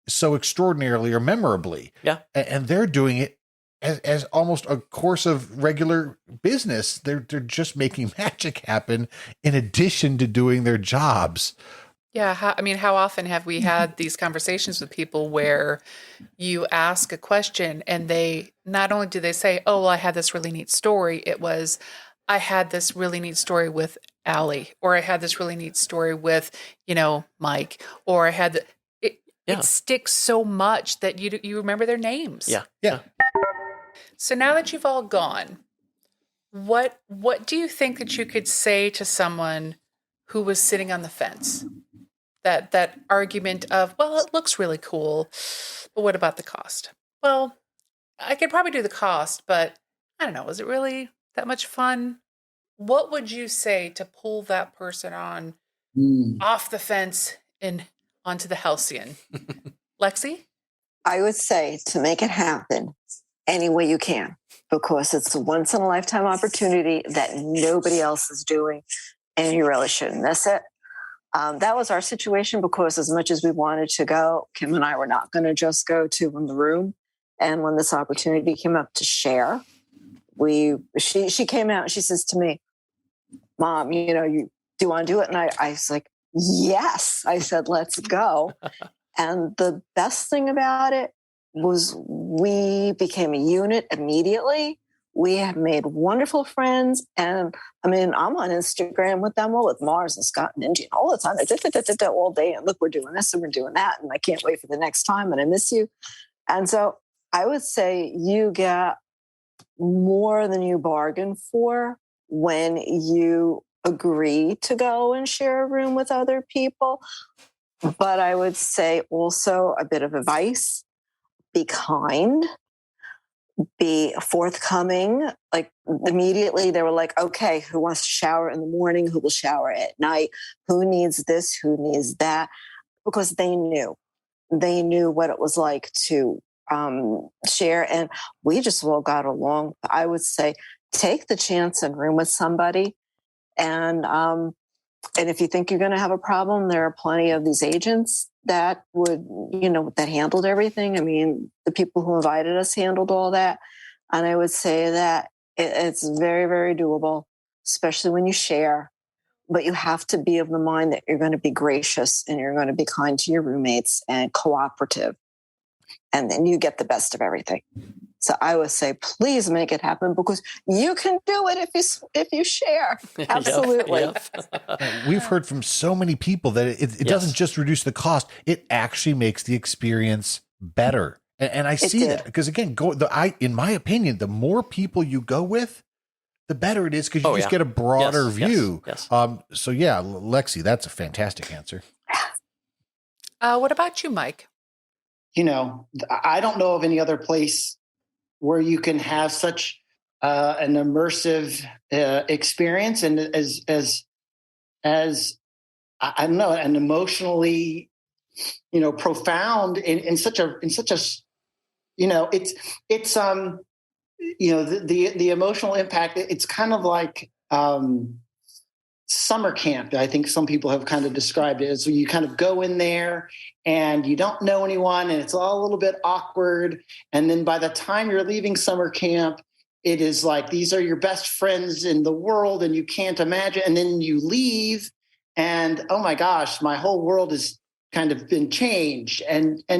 so extraordinarily or memorably. Yeah. And they're doing it as almost a course of regular business. They're just making magic happen in addition to doing their jobs. Yeah. How often have we had these conversations with people where you ask a question and they, not only do they say, oh, well, I had this really neat story. It was, I had this really neat story with Allie, or I had this really neat story with, Mike, or I had it sticks so much that you remember their names. Yeah. Yeah. So now that you've all gone, what do you think that you could say to someone who was sitting on the fence? That argument of, well, it looks really cool, but what about the cost? Well, I could probably do the cost, but I don't know, is it really that much fun? What would you say to pull that person on off the fence and onto the Halcyon? Lexi? I would say to make it happen any way you can, because it's a once in a lifetime opportunity that nobody else is doing, and you really shouldn't miss it. That was our situation, because as much as we wanted to go, Kim and I were not going to just go to in the room. And when this opportunity came up to share, she came out and she says to me, Mom, you do you want to do it? And I was like, yes. I said, let's go. And the best thing about it was we became a unit immediately. We have made wonderful friends. And I mean, I'm on Instagram with them all, with Mars and Scott and Indy all the time. All day. And look, we're doing this and we're doing that. And I can't wait for the next time. And I miss you. And so I would say you get more than you bargain for when you agree to go and share a room with other people. But I would say also a bit of advice: be kind, be forthcoming. Like immediately they were like, okay, who wants to shower in the morning? Who will shower at night? Who needs this? Who needs that? Because they knew what it was like to share. And we just all got along. I would say take the chance and room with somebody. And if you think you're going to have a problem, there are plenty of these agents that would, that handled everything. I mean, the people who invited us handled all that. And I would say that it's very, very doable, especially when you share. But you have to be of the mind that you're going to be gracious and you're going to be kind to your roommates and cooperative. And then you get the best of everything. So I would say, please make it happen, because you can do it if you share. Absolutely. Yep. We've heard from so many people that it doesn't just reduce the cost; it actually makes the experience better. And I see that because, again, in my opinion, the more people you go with, the better it is, because you just get a broader view. Yes. So yeah, Lexi, that's a fantastic answer. What about you, Mike? I don't know of any other place where you can have such an immersive experience, and as I don't know, an emotionally, profound in such a it's the emotional impact. It's kind of like summer camp. I think some people have kind of described it as you kind of go in there and you don't know anyone and it's all a little bit awkward. And then by the time you're leaving summer camp, it is like, these are your best friends in the world and you can't imagine. And then you leave and, oh my gosh, my whole world has kind of been changed. And as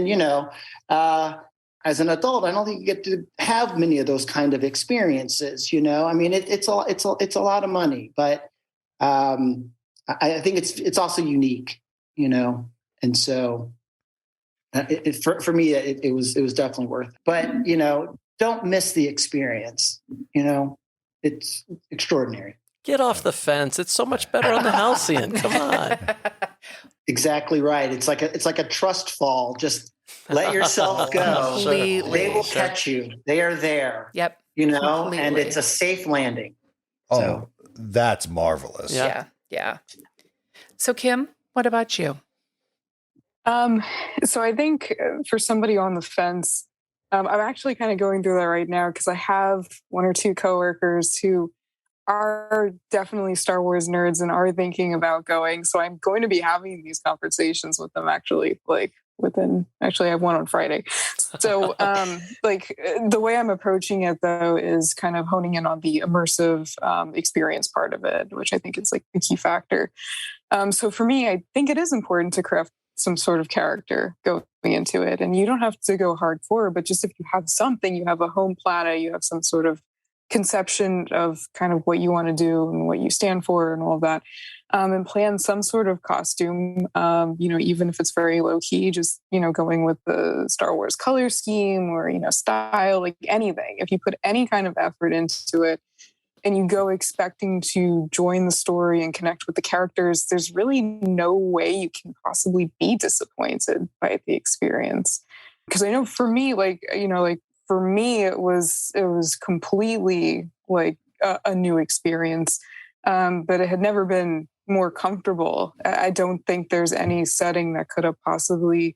an adult, I don't think you get to have many of those kind of experiences. I mean, it's a lot of money, but I think it's also unique, and so for me, it was definitely worth it. But don't miss the experience. It's extraordinary. Get off the fence. It's so much better on the Halcyon. Come on. Exactly right. It's like a trust fall. Just let yourself go. Completely. They will catch you. They are there. Yep. Completely. And it's a safe landing. Oh, that's marvelous. Yeah. So Kim, what about you? So I think for somebody on the fence, I'm actually kind of going through that right now because I have one or two coworkers who are definitely Star Wars nerds and are thinking about going. So I'm going to be having these conversations with them actually, I have one on Friday. So the way I'm approaching it though is kind of honing in on the immersive experience part of it, which I think is like the key factor. So for me, I think it is important to craft some sort of character going into it. And you don't have to go hardcore, but just if you have something, you have a home platta, you have some sort of conception of kind of what you want to do and what you stand for and all of that, and plan some sort of costume, even if it's very low key, just, going with the Star Wars color scheme or, style, like anything. If you put any kind of effort into it, and you go expecting to join the story and connect with the characters, there's really no way you can possibly be disappointed by the experience. Because I know for me, for me, it was completely like a new experience, but it had never been more comfortable. I don't think there's any setting that could have possibly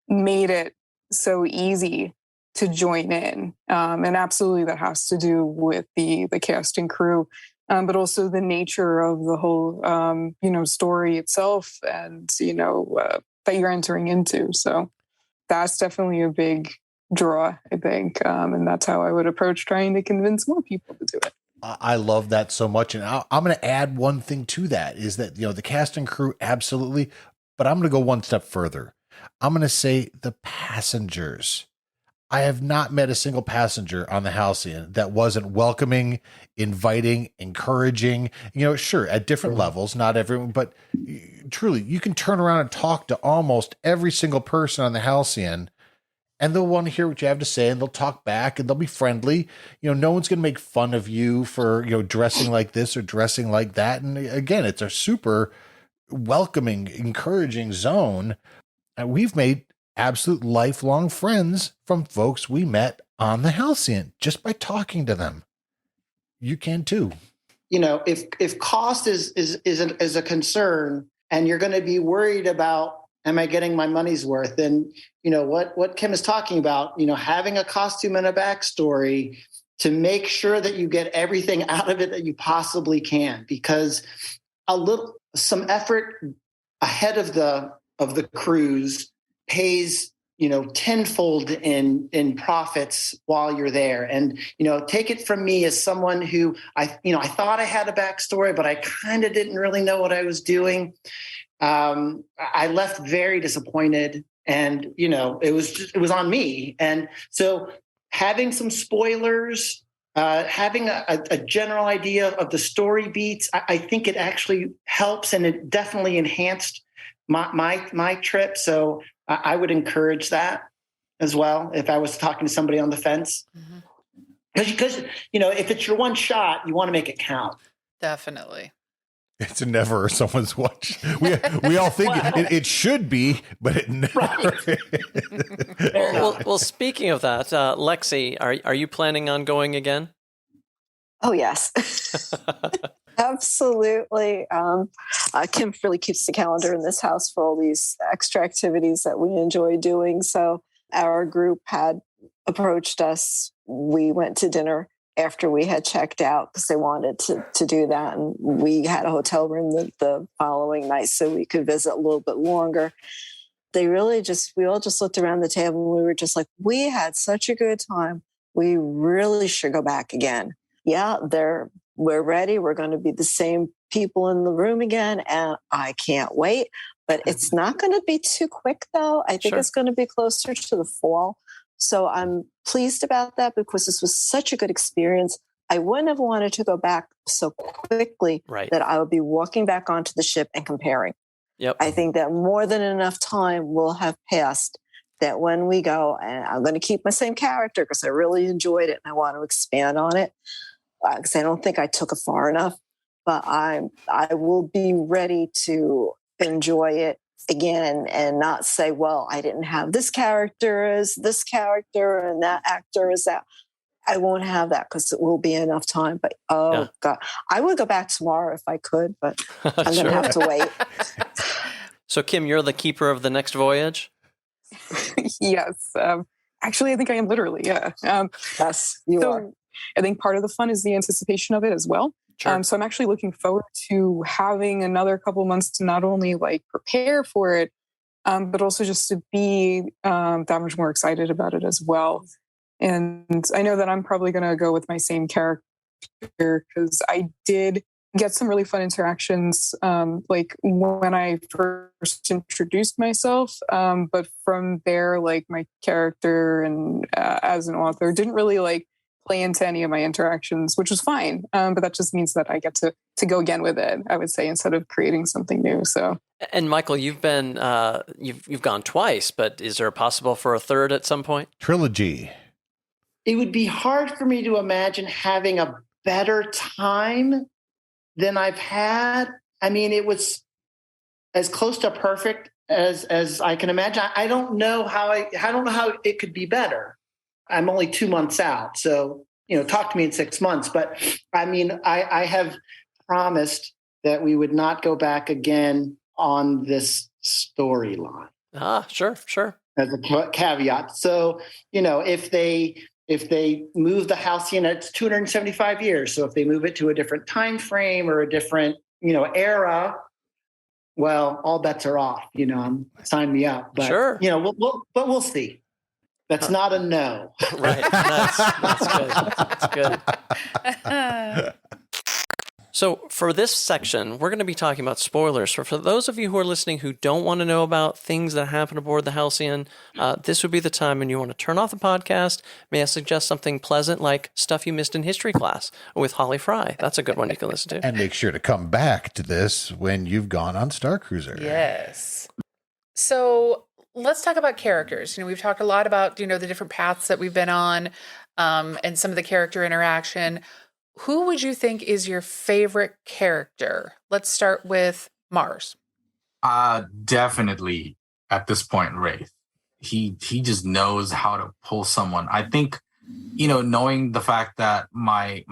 made it so easy to join in. And absolutely that has to do with the cast and crew, but also the nature of the whole, story itself and, that you're entering into. So that's definitely a big draw, I think. And that's how I would approach trying to convince more people to do it. I love that so much. And I'm going to add one thing to that is that, the cast and crew, absolutely. But I'm going to go one step further. I'm going to say the passengers. I have not met a single passenger on the Halcyon that wasn't welcoming, inviting, encouraging, sure, at different levels, not everyone, but truly, you can turn around and talk to almost every single person on the Halcyon, and they'll want to hear what you have to say, and they'll talk back, and they'll be friendly. No one's going to make fun of you for, dressing like this or dressing like that. And again, it's a super welcoming, encouraging zone. And we've made absolute lifelong friends from folks we met on the Halcyon just by talking to them. You can too. If cost is a concern and you're going to be worried about, am I getting my money's worth? And what Kim is talking about, having a costume and a backstory to make sure that you get everything out of it that you possibly can, because some effort ahead of the cruise pays tenfold in profits while you're there. And take it from me as someone who I thought I had a backstory, but I kind of didn't really know what I was doing. I left very disappointed, and it was on me. And so having some spoilers, having a general idea of the story beats, I think it actually helps, and it definitely enhanced my trip. So I would encourage that as well if I was talking to somebody on the fence. Because if it's your one shot, you want to make it count. Definitely. It's never someone's watch. We all think it should be, but it never. Well, speaking of that, Lexi, are you planning on going again? Oh, yes. Absolutely. Kim really keeps the calendar in this house for all these extra activities that we enjoy doing. So our group had approached us. We went to dinner after we had checked out because they wanted to do that. And we had a hotel room the following night so we could visit a little bit longer. We all just looked around the table and we were just like, we had such a good time. We really should go back again. Yeah, we're ready. We're going to be the same people in the room again. And I can't wait. But it's not going to be too quick, though. I think It's going to be closer to the fall. So I'm pleased about that because this was such a good experience. I wouldn't have wanted to go back so quickly that I would be walking back onto the ship and comparing. Yep. I think that more than enough time will have passed that when we go, and I'm going to keep my same character because I really enjoyed it and I want to expand on it. Because I don't think I took it far enough, but I will be ready to enjoy it again and not say, well, I didn't have this character as this character and that actor as that. I won't have that because it will be enough time. But God, I would go back tomorrow if I could, but I'm going to have to wait. So Kim, you're the keeper of the next voyage? Yes. Actually, I think I am literally, yeah. Yes, you are. I think part of the fun is the anticipation of it as well. Sure. So I'm actually looking forward to having another couple months to not only prepare for it, but also just to be that much more excited about it as well. And I know that I'm probably going to go with my same character because I did get some really fun interactions when I first introduced myself. But from there, my character and as an author didn't really play into any of my interactions, which was fine. But that just means that I get to go again with it, I would say, instead of creating something new. So. And Michael, you've been you've gone twice, but is there possible for a third at some point? Trilogy. It would be hard for me to imagine having better time than I've had. I mean, it was as close to perfect as I can imagine. I don't know how it could be better. I'm only 2 months out, so talk to me in 6 months. But I mean, I have promised that we would not go back again on this storyline. Sure. As a caveat. So, if they move the Halcyon, it's 275 years. So if they move it to a different time frame or a different, era, well, all bets are off. Sign me up. But sure. We'll see. That's not a no. Right. That's good. That's good. So for this section, we're going to be talking about spoilers. For those of you who are listening who don't want to know about things that happen aboard the Halcyon, this would be the time when you want to turn off the podcast. May I suggest something pleasant like Stuff You Missed in History Class with Holly Fry? That's a good one you can listen to. And make sure to come back to this when you've gone on Star Cruiser. Yes. So let's talk about characters. We've talked a lot about, the different paths that we've been on and some of the character interaction. Who would you think is your favorite character? Let's start with Mars. Definitely at this point, Wraith. He just knows how to pull someone. I think, knowing the fact that my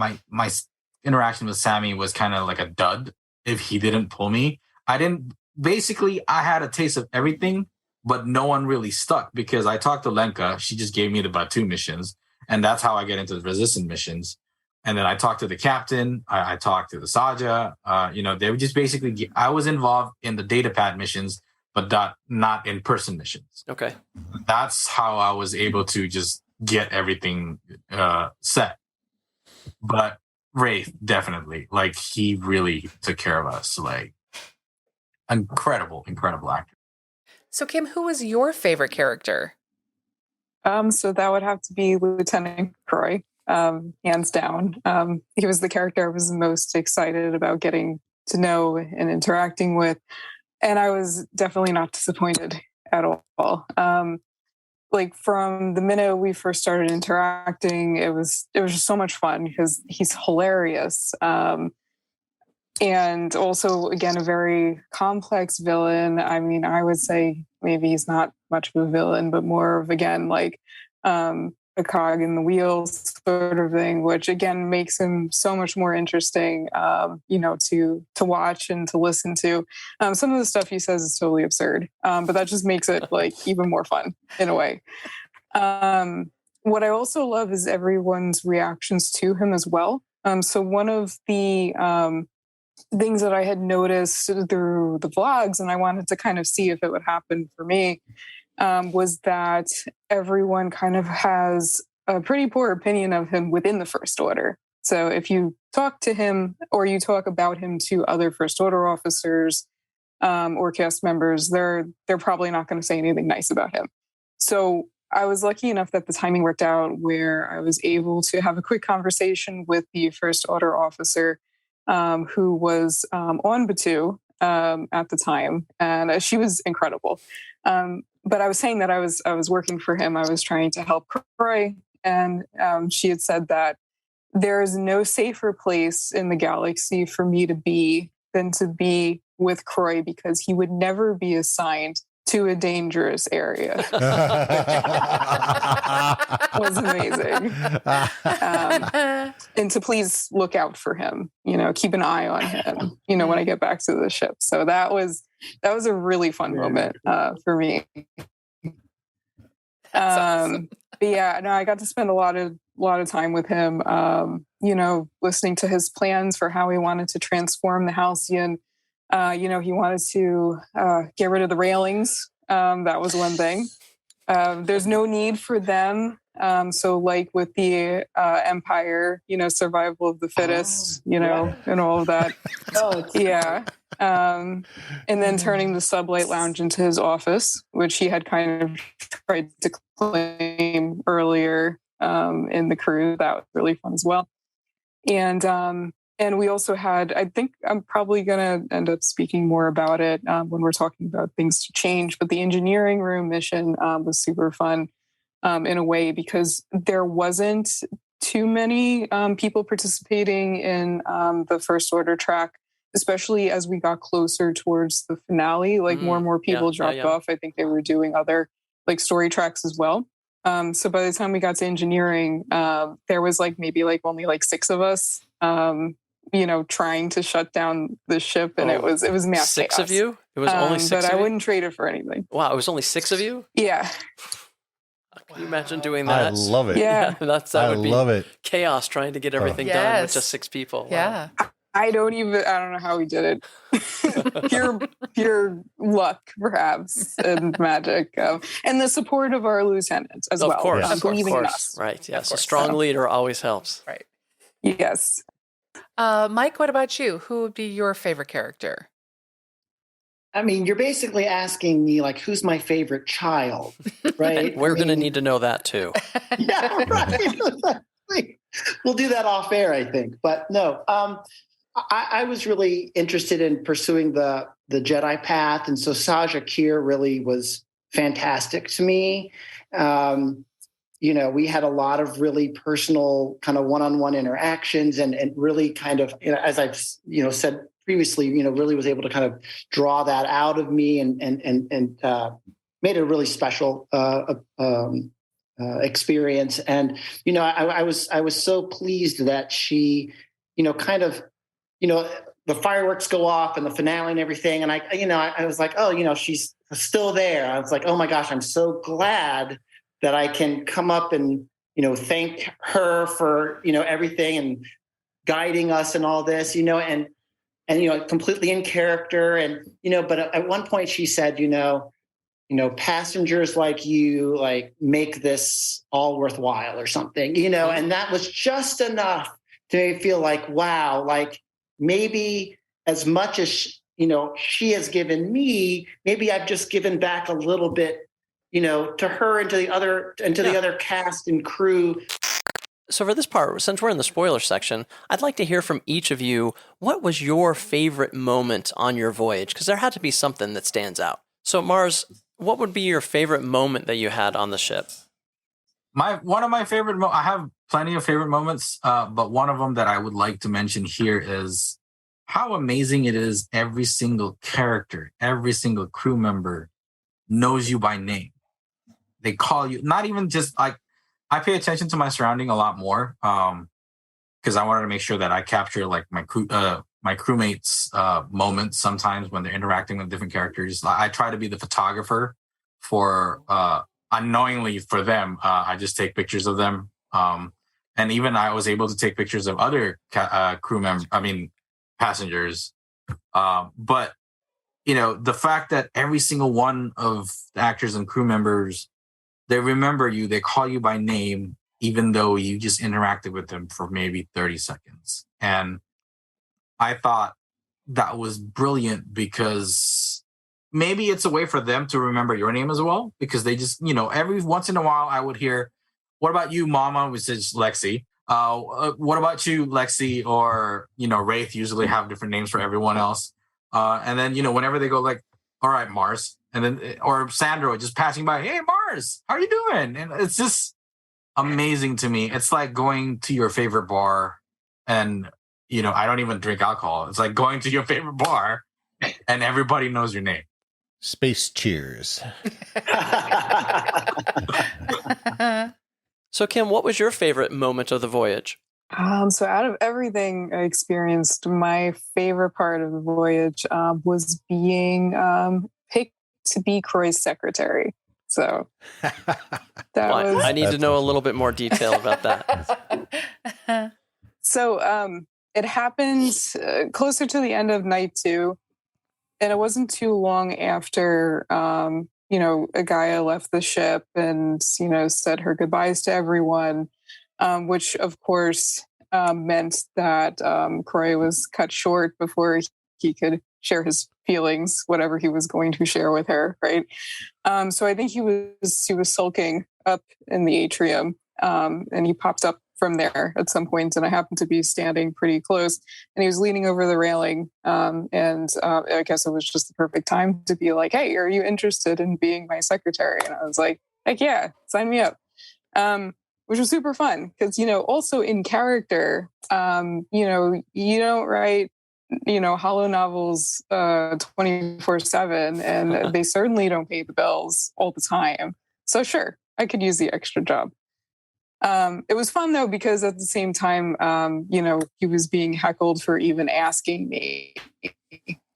interaction with Sammy was kind of like a dud if he didn't pull me. I had a taste of everything, but no one really stuck because I talked to Lenka. She just gave me the Batu missions, and that's how I get into the resistant missions. And then I talked to the captain. I talked to the Saja. They would just basically I was involved in the data pad missions, but not in-person missions. Okay. That's how I was able to just get everything set. But Wraith, definitely. He really took care of us. Incredible actor. So, Kim, who was your favorite character? So that would have to be Lieutenant Croy. Hands down. He was the character I was most excited about getting to know and interacting with. And I was definitely not disappointed at all. From the minute we first started interacting, it was just so much fun because he's hilarious. And also, again, a very complex villain. I mean, I would say maybe he's not much of a villain, but more of, again, a cog in the wheels sort of thing, which again makes him so much more interesting, to watch and to listen to. Some of the stuff he says is totally absurd, but that just makes it even more fun in a way. What I also love is everyone's reactions to him as well. So one of the things that I had noticed through the vlogs, and I wanted to kind of see if it would happen for me, was that everyone kind of has a pretty poor opinion of him within the First Order. So if you talk to him or you talk about him to other First Order officers or cast members, they're probably not going to say anything nice about him. So I was lucky enough that the timing worked out where I was able to have a quick conversation with the First Order officer who was on Batu at the time, and she was incredible. But I was saying that I was working for him. I was trying to help Croy, and she had said that there is no safer place in the galaxy for me to be than to be with Croy because he would never be assigned to a dangerous area. It was amazing. And to please look out for him, keep an eye on him, when I get back to the ship. So that was a really fun moment for me. Awesome. But yeah, no, I got to spend a lot of time with him, listening to his plans for how he wanted to transform the Halcyon. He wanted to get rid of the railings. That was one thing. There's no need for them. So with the Empire, survival of the fittest, and all of that. Yeah. And then turning the Sublight Lounge into his office, which he had kind of tried to claim earlier in the crew. That was really fun as well. And we also had, I think I'm probably going to end up speaking more about it when we're talking about things to change, but the engineering room mission was super fun in a way because there wasn't too many people participating in the first order track, especially as we got closer towards the finale. Like more and more people dropped off. I think they were doing other like story tracks as well. So by the time we got to engineering, there was like maybe like only like 6 of us, trying to shut down the ship, and it was mass 6 chaos. of you? It was only 6 but of I you? wouldn't trade it for anything. Wow, it was only 6 of you? Yeah. Can you imagine doing that? I love it. Yeah. That would be love it. chaos trying to get everything done with Yes. just 6 people. Wow. Yeah. I don't know how we did it. pure luck, perhaps, and magic, and the support of our lieutenants as well. Of course, believing in us. Right, yes. A course. strong leader always helps. Right. Yes. Mike, what about you? Who would be your favorite character? I mean, you're basically asking me, like, who's my favorite child, right? We're going to need to know that too. Yeah, right. We'll do that off air, I think. But no, I was really interested in pursuing the Jedi path. And so Saja Kier really was fantastic to me. We had a lot of really personal kind of one-on-one interactions and really kind of, as I've, said previously, really was able to kind of draw that out of me and made it a really special experience. And, I was so pleased that she, the fireworks go off and the finale and everything. And I was like, oh, she's still there. I was like, oh my gosh, I'm so glad that I can come up and, thank her for, everything and guiding us and all this, and completely in character. And, but at one point she said, passengers like you, like, make this all worthwhile or something, and that was just enough to make me feel like, wow, like maybe as much as, she has given me, maybe I've just given back a little bit, to her and to the other cast and crew. So for this part, since we're in the spoiler section, I'd like to hear from each of you, what was your favorite moment on your voyage? Because there had to be something that stands out. So Mars, what would be your favorite moment that you had on the ship? One of my favorite I have plenty of favorite moments, but one of them that I would like to mention here is how amazing it is. Every single character, every single crew member knows you by name. They call you, not even just like, I pay attention to my surrounding a lot more because I wanted to make sure that I capture like my crewmates' moments sometimes when they're interacting with different characters. I try to be the photographer for unknowingly for them. I just take pictures of them. And even I was able to take pictures of other passengers. But, the fact that every single one of the actors and crew members, they remember you, they call you by name, even though you just interacted with them for maybe 30 seconds. And I thought that was brilliant because maybe it's a way for them to remember your name as well, because they just, every once in a while I would hear, what about you, Mama, which is Lexi? What about you, Lexi? Or, Wraith usually have different names for everyone else. And then, whenever they go like, all right, Mars. And then, or Sandro just passing by, hey, Mars, how are you doing? And it's just amazing to me. It's like going to your favorite bar and, I don't even drink alcohol. It's like going to your favorite bar and everybody knows your name. Space cheers. So Kim, what was your favorite moment of the voyage? So out of everything I experienced, my favorite part of the voyage was being picked to be Croy's secretary. So I need to know a little bit more detail about that. So it happened closer to the end of night 2. And it wasn't too long after, Gaia left the ship and, said her goodbyes to everyone, which, of course, meant that Croy was cut short before he could share his feelings, whatever he was going to share with her, right? So I think he was sulking up in the atrium, and he popped up from there at some point, and I happened to be standing pretty close, and he was leaning over the railing, and I guess it was just the perfect time to be like, hey, are you interested in being my secretary? And I was like, heck yeah, sign me up. which was super fun because, also in character, you don't write, hollow novels 24/7, and they certainly don't pay the bills all the time. So sure, I could use the extra job. It was fun though, because at the same time, he was being heckled for even asking me,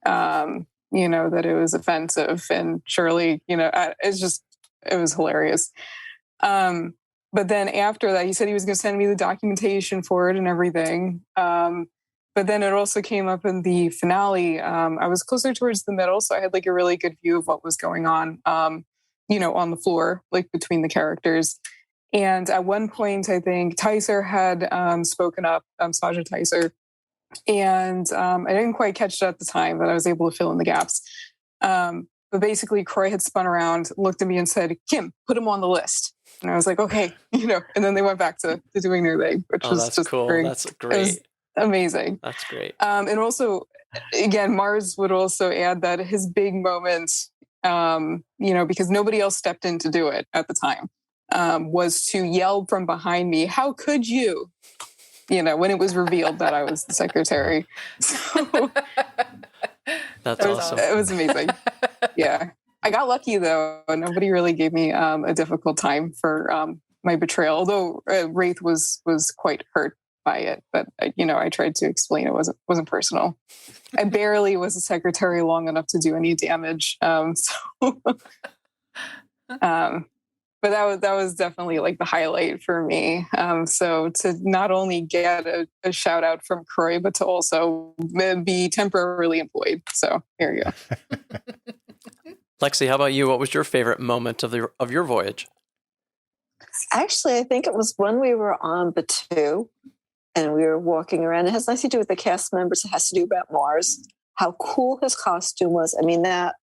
that it was offensive, and surely, it was hilarious. But then after that, he said he was going to send me the documentation for it and everything. But then it also came up in the finale. I was closer towards the middle, so I had like a really good view of what was going on, on the floor, like between the characters. And at one point, I think Tyser had spoken up, Saja Tyser, and I didn't quite catch it at the time, but I was able to fill in the gaps. But basically, Croy had spun around, looked at me and said, "Kim, put him on the list." And I was like, okay, and then they went back to doing their thing, which was that's just cool. That's great. Amazing. That's great. And also, again, Mars would also add that his big moment, because nobody else stepped in to do it at the time, was to yell from behind me, "How could you?" When it was revealed that I was the secretary. So That's awesome. It was amazing. Yeah. I got lucky though. Nobody really gave me a difficult time for my betrayal, although Wraith was quite hurt by it. But I tried to explain it wasn't personal. I barely was a secretary long enough to do any damage. But that was definitely like the highlight for me. So to not only get a shout out from Croy, but to also be temporarily employed. So here you go. Lexi, how about you? What was your favorite moment of your voyage? Actually, I think it was when we were on Batu and we were walking around. It has nothing to do with the cast members. It has to do about Mars. How cool his costume was. I mean, that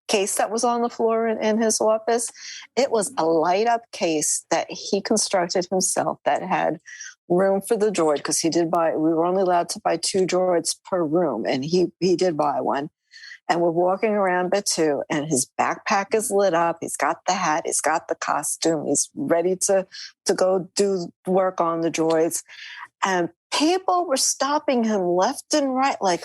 case that was on the floor in his office, it was a light up case that he constructed himself that had room for the droid, because we were only allowed to buy 2 droids per room, and he did buy one. And we're walking around Batu, and his backpack is lit up. He's got the hat. He's got the costume. He's ready to go do work on the droids. And people were stopping him left and right, like,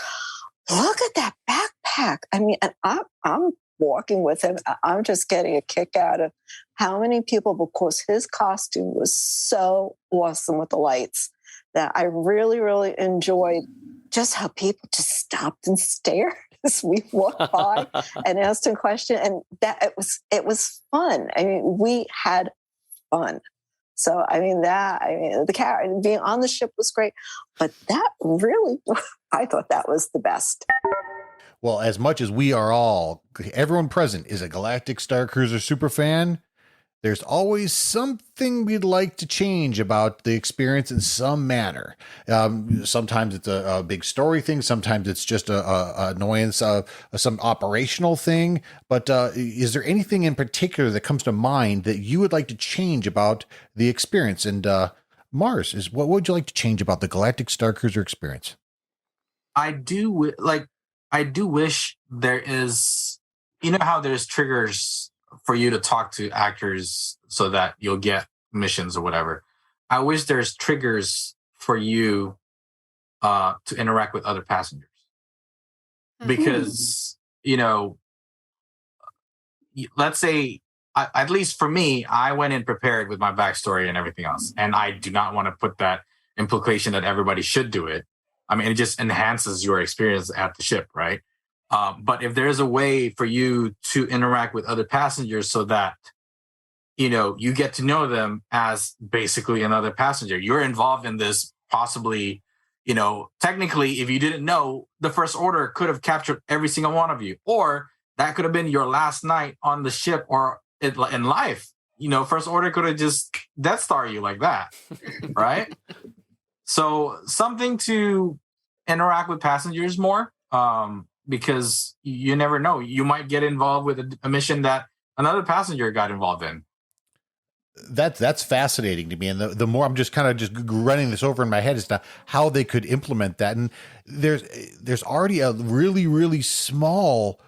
look at that backpack. I mean, and I'm walking with him. I'm just getting a kick out of how many people, because his costume was so awesome with the lights, that I really, really enjoyed just how people just stopped and stared as we walked by and asked him questions. And that it was fun. I mean, we had fun. So, the character being on the ship was great, but that really, I thought that was the best. Well, as much as everyone present is a Galactic Star Cruiser superfan, there's always something we'd like to change about the experience in some manner. Sometimes it's a big story thing. Sometimes it's just a annoyance, some operational thing. But is there anything in particular that comes to mind that you would like to change about the experience? And Mars, what would you like to change about the Galactic Star Cruiser experience? I do wish there is, how there's triggers for you to talk to actors so that you'll get missions or whatever. I wish there's triggers for you to interact with other passengers. Because, let's say, at least for me, I went in prepared with my backstory and everything else. And I do not want to put that implication that everybody should do it. I mean, it just enhances your experience at the ship, right? But if there's a way for you to interact with other passengers so that, you get to know them as basically another passenger, you're involved in this possibly, technically, if you didn't know, the First Order could have captured every single one of you, or that could have been your last night on the ship or in life. First Order could have just Death Star you like that, right? So something to interact with passengers more, because you never know. You might get involved with a mission that another passenger got involved in. That's fascinating to me. And the more I'm just kind of just running this over in my head as to how they could implement that. And there's already a really, really small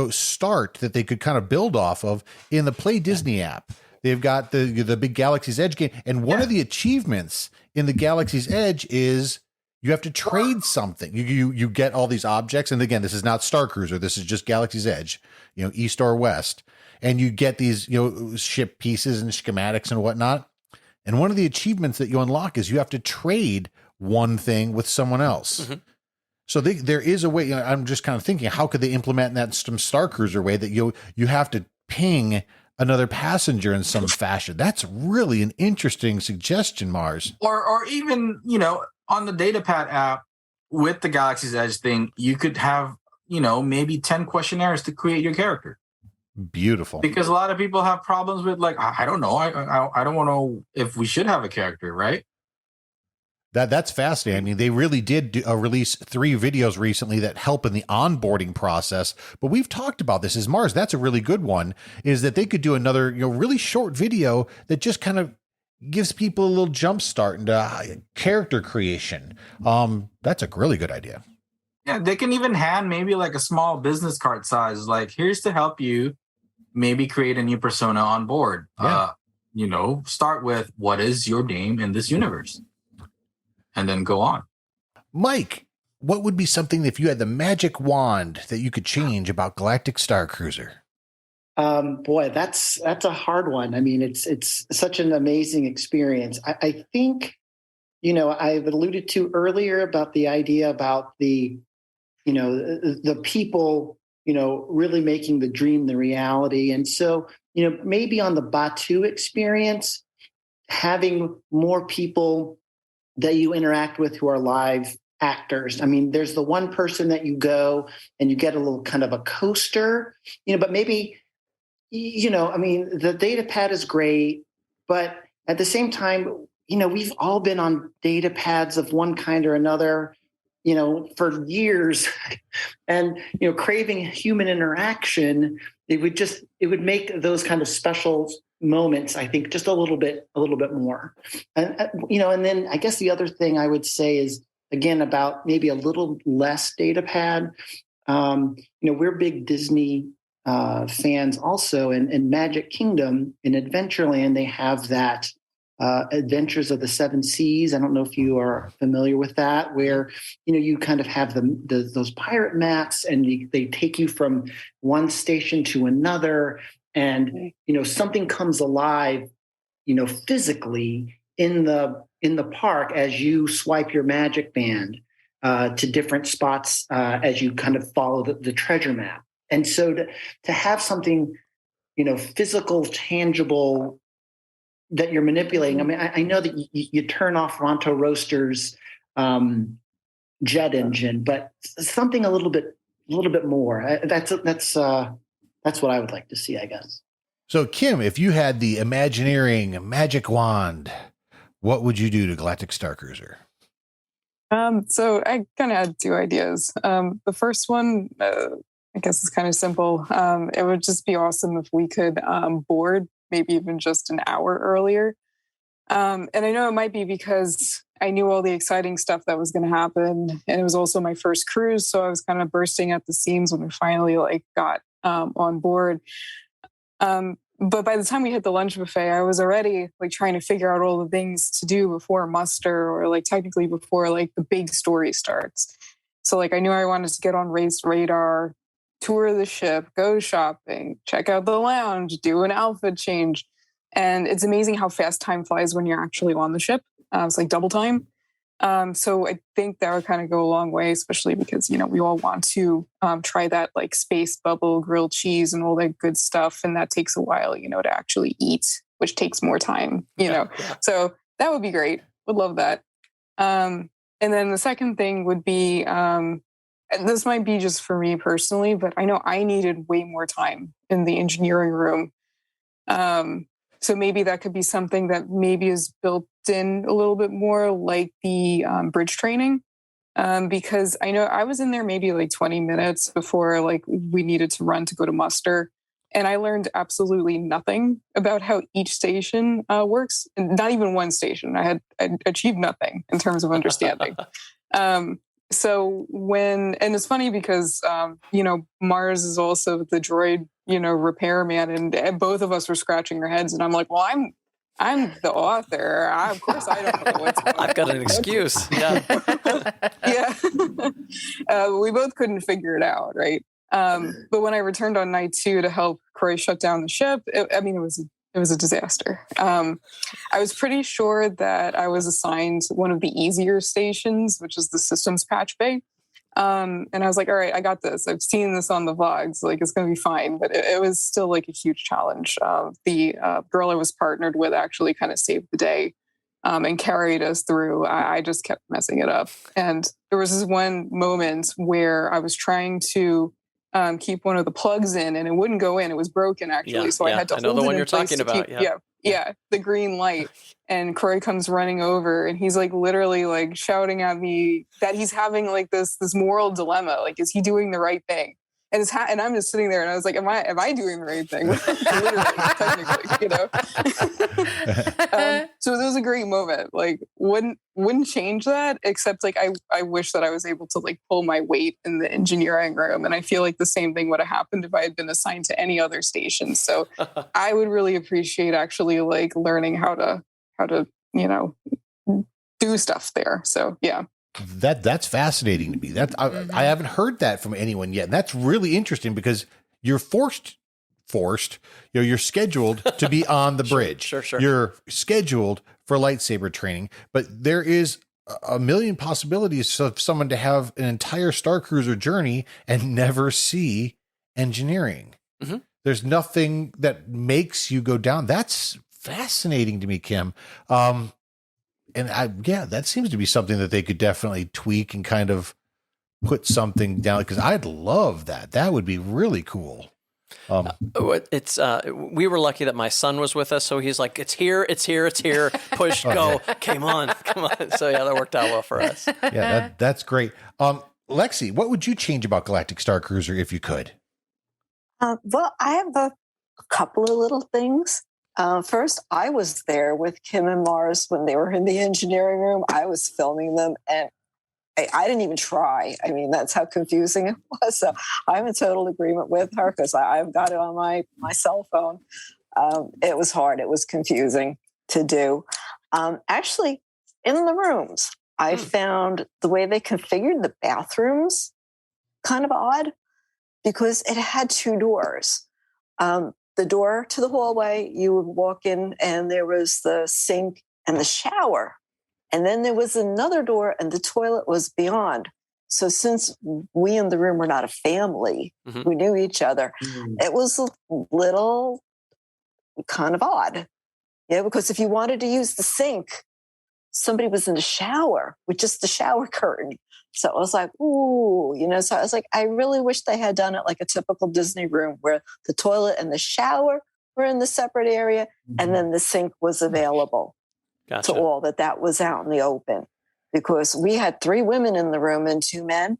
start that they could kind of build off of in the Play Disney app. They've got the big Galaxy's Edge game. And one of the achievements in the Galaxy's Edge is you have to trade something. You get all these objects. And again, this is not Star Cruiser. This is just Galaxy's Edge, east or west. And you get these, ship pieces and schematics and whatnot. And one of the achievements that you unlock is you have to trade one thing with someone else. Mm-hmm. So there is a way. I'm just kind of thinking, how could they implement that some Star Cruiser way that you have to ping another passenger in some fashion? That's really an interesting suggestion, Mars. Or even, on the Datapad app with the Galaxy's Edge thing, you could have, maybe 10 questionnaires to create your character. Beautiful. Because a lot of people have problems with I don't know. I don't know if we should have a character, right? That's fascinating. I mean, they really did release 3 videos recently that help in the onboarding process. But we've talked about this as Mars. That's a really good one, is that they could do another, really short video that just kind of gives people a little jump start into character creation. That's a really good idea. Yeah, they can even hand maybe a small business card size, here's to help you maybe create a new persona on board. Yeah. Start with, what is your name in this universe? And then go on. Mike, what would be something if you had the magic wand that you could change about Galactic Star Cruiser? Boy, that's a hard one. I mean, it's such an amazing experience. I think, I've alluded to earlier about the idea about the people, really making the dream the reality. And so, maybe on the Batu experience, having more people that you interact with who are live actors. I mean, there's the one person that you go and you get a little kind of a coaster, but maybe, the data pad is great, but at the same time, we've all been on data pads of one kind or another, for years and, craving human interaction, it would make those kind of special moments, I think, just a little bit more. And, and then I guess the other thing I would say is, again, about maybe a little less data pad. We're big Disney fans also, and Magic Kingdom in Adventureland, they have that Adventures of the Seven Seas. I don't know if you are familiar with that, where, you kind of have those pirate mats and they take you from one station to another. And, something comes alive, physically in the park as you swipe your magic band to different spots as you kind of follow the treasure map. And so to have something, physical, tangible that you're manipulating. I mean, I know that you turn off Ronto Roaster's jet engine, but something a little bit more. That's what I would like to see, I guess. So, Kim, if you had the Imagineering magic wand, what would you do to Galactic Star Cruiser? So I kind of had 2 ideas. The first one, I guess, is kind of simple. It would just be awesome if we could board maybe even just an hour earlier. And I know it might be because I knew all the exciting stuff that was going to happen. And it was also my first cruise. So I was kind of bursting at the seams when we finally got on board. But by the time we hit the lunch buffet, I was already trying to figure out all the things to do before muster, or technically before the big story starts. So I knew I wanted to get on race radar, tour the ship, go shopping, check out the lounge, do an outfit change. And it's amazing how fast time flies when you're actually on the ship. It's double time. So I think that would kind of go a long way, especially because, we all want to try that space bubble grilled cheese and all that good stuff. And that takes a while, to actually eat, which takes more time, Yeah. So that would be great. Would love that. And then the second thing would be, and this might be just for me personally, but I know I needed way more time in the engineering room. So maybe that could be something that maybe is built in a little bit more, like the bridge training, because I know I was in there maybe 20 minutes before we needed to run to go to muster. And I learned absolutely nothing about how each station works. And not even one station. I achieved nothing in terms of understanding. So and it's funny because, Mars is also the droid, repairman, and both of us were scratching our heads, and I'm like, well, I'm the author. Of course, I don't know what's going on. I've got an excuse. Yeah. Yeah. We both couldn't figure it out, right? But when I returned on night 2 to help Croy shut down the ship, it was a disaster. I was pretty sure that I was assigned one of the easier stations, which is the systems patch bay. And I was like, all right, I got this. I've seen this on the vlogs. Like, it's going to be fine. But it was still like a huge challenge. The girl I was partnered with actually kind of saved the day and carried us through. I just kept messing it up. And there was this one moment where I was trying to keep one of the plugs in, and it wouldn't go in. It was broken, actually. So I had to hold it in place to keep, the green light. And Croy comes running over, and he's like literally like shouting at me that he's having like this moral dilemma. Like, is he doing the right thing? And and I'm just sitting there, and I was like, am I doing the right thing? Literally, technically, so it was a great moment. Like, wouldn't change that, except like I wish that I was able to like pull my weight in the engineering room, and I feel like the same thing would have happened if I had been assigned to any other station. So I would really appreciate actually like learning how to do stuff there. So yeah. That's fascinating to me. I haven't heard that from anyone yet. And that's really interesting because you're forced, you're scheduled to be on the bridge. Sure. You're scheduled for lightsaber training, but there is a million possibilities of someone to have an entire Star Cruiser journey and never see engineering. Mm-hmm. There's nothing that makes you go down. That's fascinating to me, Kim. And that seems to be something that they could definitely tweak and kind of put something down, because I'd love that. That would be really cool. We were lucky that my son was with us, so he's like, it's here, push, go, come on. So yeah, that worked out well for us. Yeah, that's great. Lexi, what would you change about Galactic Star Cruiser if you could? Well, I have a couple of little things. First, I was there with Kim and Mars when they were in the engineering room. I was filming them, and I didn't even try. I mean, that's how confusing it was. So I'm in total agreement with her, because I've got it on my cell phone. It was hard. It was confusing to do. Actually, in the rooms, I found the way they configured the bathrooms kind of odd, because it had 2 doors. The door to the hallway, you would walk in, and there was the sink and the shower. And then there was another door, and the toilet was beyond. So since we in the room were not a family, we knew each other, it was a little kind of odd. Yeah, because if you wanted to use the sink, somebody was in the shower with just the shower curtain. So I was like, ooh, so I was like, I really wish they had done it like a typical Disney room, where the toilet and the shower were in the separate area, and then the sink was available to all, that was out in the open, because we had 3 women in the room and 2 men.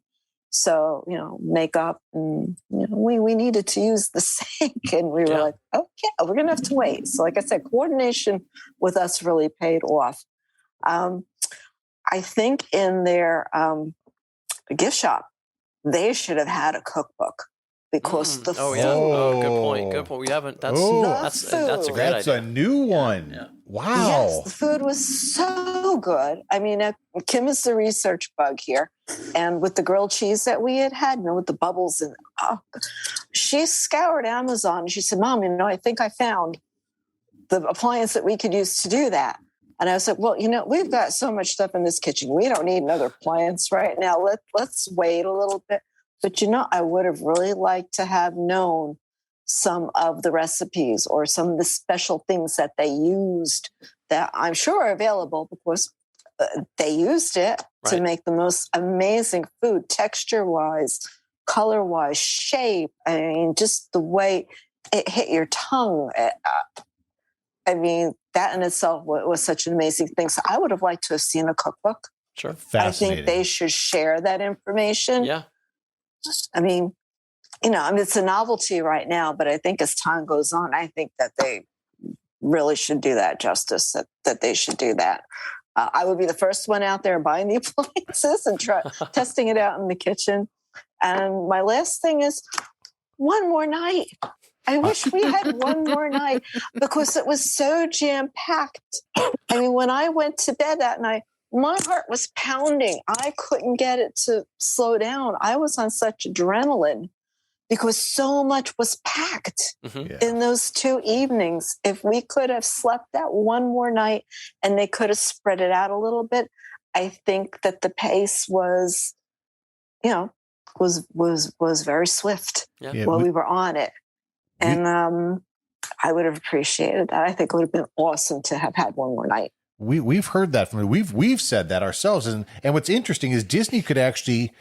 So, makeup, and, we needed to use the sink, and we were like, okay, we're going to have to wait. So like I said, coordination with us really paid off. I think in their gift shop, they should have had a cookbook, because the food. Good point. We haven't. That's a great idea. That's a new one. Yeah. Wow. Yes, the food was so good. I mean, Kim is the research bug here, and with the grilled cheese that we had, with the bubbles, and she scoured Amazon, and she said, "Mom, I think I found the appliance that we could use to do that." And I was like, well, we've got so much stuff in this kitchen. We don't need another appliance right now. Let's wait a little bit. But, I would have really liked to have known some of the recipes or some of the special things that they used that I'm sure are available, because they used it to make the most amazing food, texture-wise, color-wise, shape. I mean, just the way it hit your tongue. I mean, that in itself was such an amazing thing. So I would have liked to have seen a cookbook. Sure. I think they should share that information. Yeah. I mean, it's a novelty right now, but I think as time goes on, I think that they really should do that justice, that they should do that. I would be the first one out there buying the appliances and testing it out in the kitchen. And my last thing is one more night. I wish we had one more night because it was so jam-packed. I mean, when I went to bed that night, my heart was pounding. I couldn't get it to slow down. I was on such adrenaline because so much was packed in those 2 evenings. If we could have slept that one more night and they could have spread it out a little bit, I think that the pace was, was very swift while we were on it. And I would have appreciated that. I think it would have been awesome to have had one more night. We've heard that from we've said that ourselves, and what's interesting is Disney could actually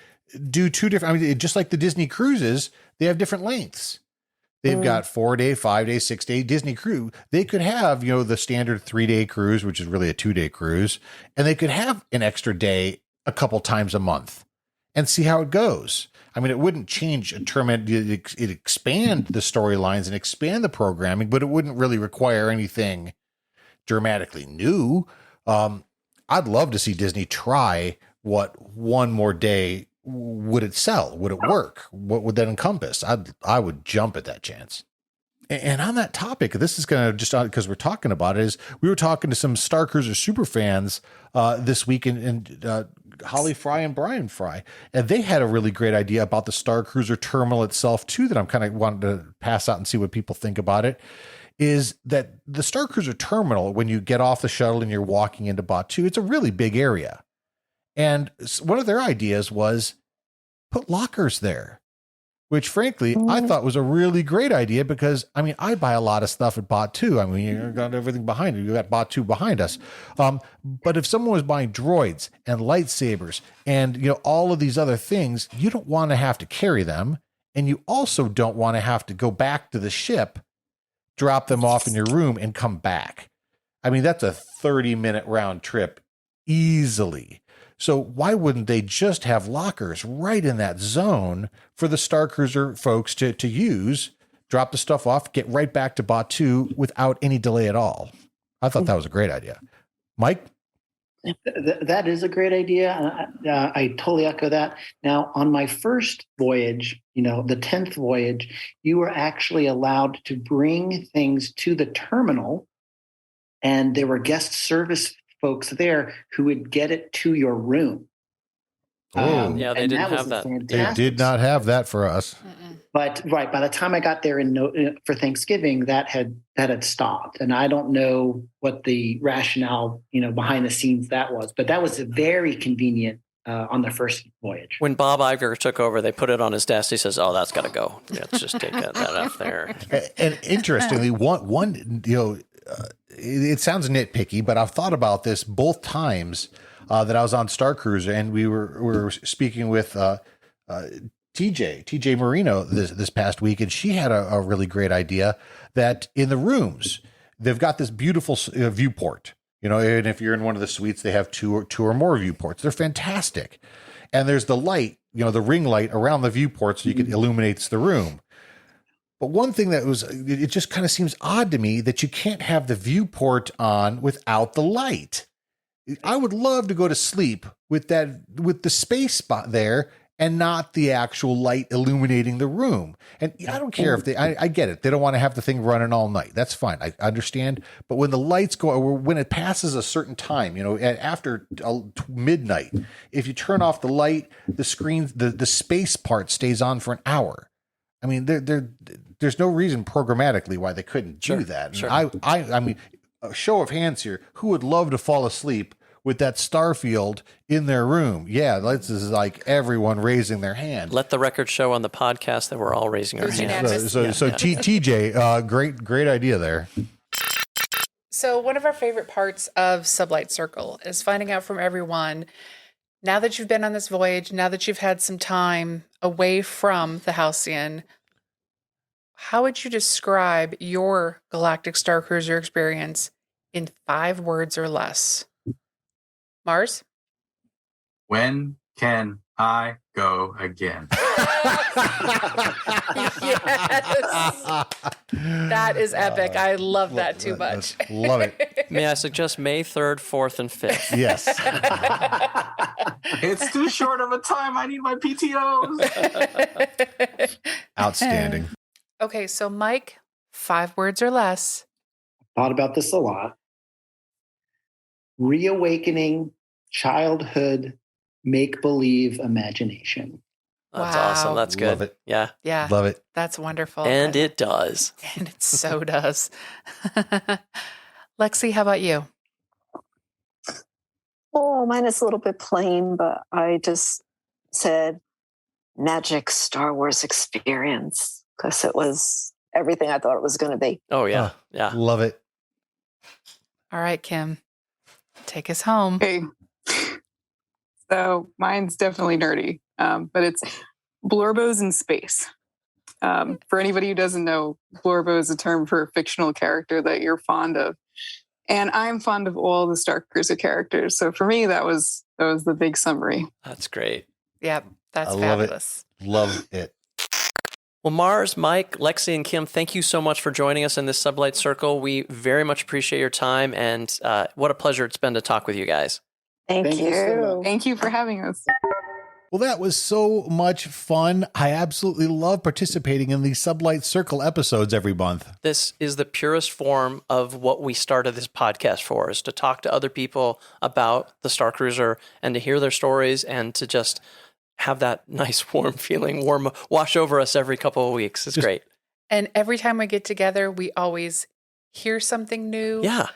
do 2 different. I mean, just like the Disney cruises, they have different lengths. They've got 4-day, 5-day, 6-day Disney cruise. They could have the standard 3-day cruise, which is really a 2-day cruise, and they could have an extra day a couple times a month, and see how it goes. I mean, it wouldn't change a term. It expand the storylines and expand the programming, but it wouldn't really require anything dramatically new. I'd love to see Disney try what one more day would it sell? Would it work? What would that encompass? I would jump at that chance. And on that topic, this is going to just because we're talking about it, is we were talking to some Star Cruiser super fans this week, and Holly Fry and Brian Fry, and they had a really great idea about the Star Cruiser terminal itself too, that I'm kind of wanting to pass out and see what people think about it. Is that the Star Cruiser terminal, when you get off the shuttle and you're walking into Batuu, it's a really big area. And one of their ideas was put lockers there, which frankly, I thought was a really great idea because, I mean, I buy a lot of stuff at Batuu. I mean, you've got everything behind you. You got Batuu behind us. But if someone was buying droids and lightsabers and, all of these other things, you don't want to have to carry them. And you also don't want to have to go back to the ship, drop them off in your room and come back. I mean, that's a 30-minute round trip easily. So why wouldn't they just have lockers right in that zone for the Star Cruiser folks to use, drop the stuff off, get right back to Batuu without any delay at all? I thought that was a great idea. Mike? That is a great idea. I totally echo that. Now, on my first voyage, the 10th voyage, you were actually allowed to bring things to the terminal, and there were guest service folks there who would get it to your room. Oh, yeah, they didn't have that. They did not have that for us. But by the time I got there for Thanksgiving, that had stopped, and I don't know what the rationale, behind the scenes that was. But that was very convenient on the first voyage. When Bob Iger took over, they put it on his desk. He says, "Oh, that's got to go. Let's just take that off there." And interestingly, one it sounds nitpicky, but I've thought about this both times that I was on Star Cruiser, and we were speaking with TJ Marino this past week, and she had a really great idea that in the rooms they've got this beautiful viewport. And if you're in one of the suites, they have two or more viewports. They're fantastic, and there's the light, the ring light around the viewport, so you can illuminates the room. But one thing it just kind of seems odd to me that you can't have the viewport on without the light. I would love to go to sleep with the space spot there and not the actual light illuminating the room. And I don't care if I get it. They don't want to have the thing running all night. That's fine. I understand. But when the lights go, or when it passes a certain time, after midnight, if you turn off the light, the screen, the space part stays on for an hour. I mean, there's no reason programmatically why they couldn't do that. Sure. I mean, a show of hands here. Who would love to fall asleep with that Starfield in their room? Yeah, this is like everyone raising their hand. Let the record show on the podcast that we're all raising our hands. So TJ, great idea there. So one of our favorite parts of Sublight Circle is finding out from everyone, now that you've been on this voyage, now that you've had some time away from the Halcyon, how would you describe your Galactic Star Cruiser experience in 5 words or less? Mars? When Can I go again? Yes. That is epic. I love that too much. Love it. May I suggest May 3rd, 4th, and 5th? Yes. It's too short of a time. I need my PTOs. Outstanding. Okay, so Mike, 5 words or less. Thought about this a lot. Reawakening childhood make-believe imagination. That's Wow. awesome. That's good. Love it. Yeah. Yeah, Love it. that's wonderful. And it does. And it so does. Lexi, how about you? Oh, mine is a little bit plain, but I just said magic Star Wars experience because it was everything I thought it was going to be. Oh, yeah. Oh. Yeah. Love it. All right, Kim, take us home. Okay. So mine's definitely nerdy, but it's Blorbos in space. For anybody who doesn't know, Blorbo is a term for a fictional character that you're fond of. And I'm fond of all the Star Cruiser characters. So for me, that was the big summary. That's great. Yep, that's I love it. fabulous. Love it. Well, Mars, Mike, Lexi, and Kim, thank you so much for joining us in this Sublight Circle. We very much appreciate your time, and what a pleasure it's been to talk with you guys. Thank Thank you so much. Thank you for having us. Well, that was so much fun. I absolutely love participating in these Sublight Circle episodes every month. This is the purest form of what we started this podcast for, is to talk to other people about the Star Cruiser and to hear their stories and to just have that nice warm feeling wash over us every couple of weeks. It's great. And every time we get together, we always hear something new. Yeah.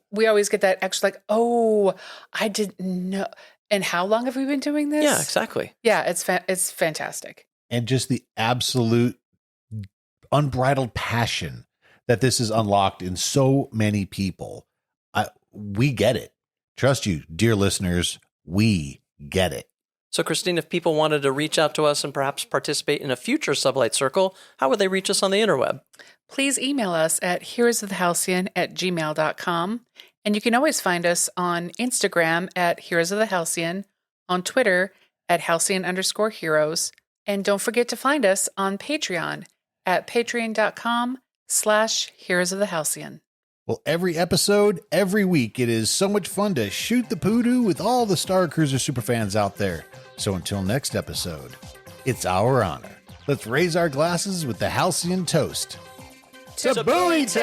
We always get that extra like, oh, I didn't know. And how long have we been doing this? Yeah, exactly. Yeah, it's fantastic. And just the absolute unbridled passion that this has unlocked in so many people. We get it. Trust you, dear listeners, we get it. So, Christine, if people wanted to reach out to us and perhaps participate in a future Sublight Circle, how would they reach us on the interweb? Please email us at heroesofthehalcyon@gmail.com. And you can always find us on Instagram at Heroes of the Halcyon, on Twitter at Halcyon_heroes. And don't forget to find us on Patreon at patreon.com/Heroes of the Halcyon. Well, every episode, every week, it is so much fun to shoot the poodoo with all the Star Cruiser superfans out there. So until next episode, it's our honor. Let's raise our glasses with the Halcyon toast. Sabuite!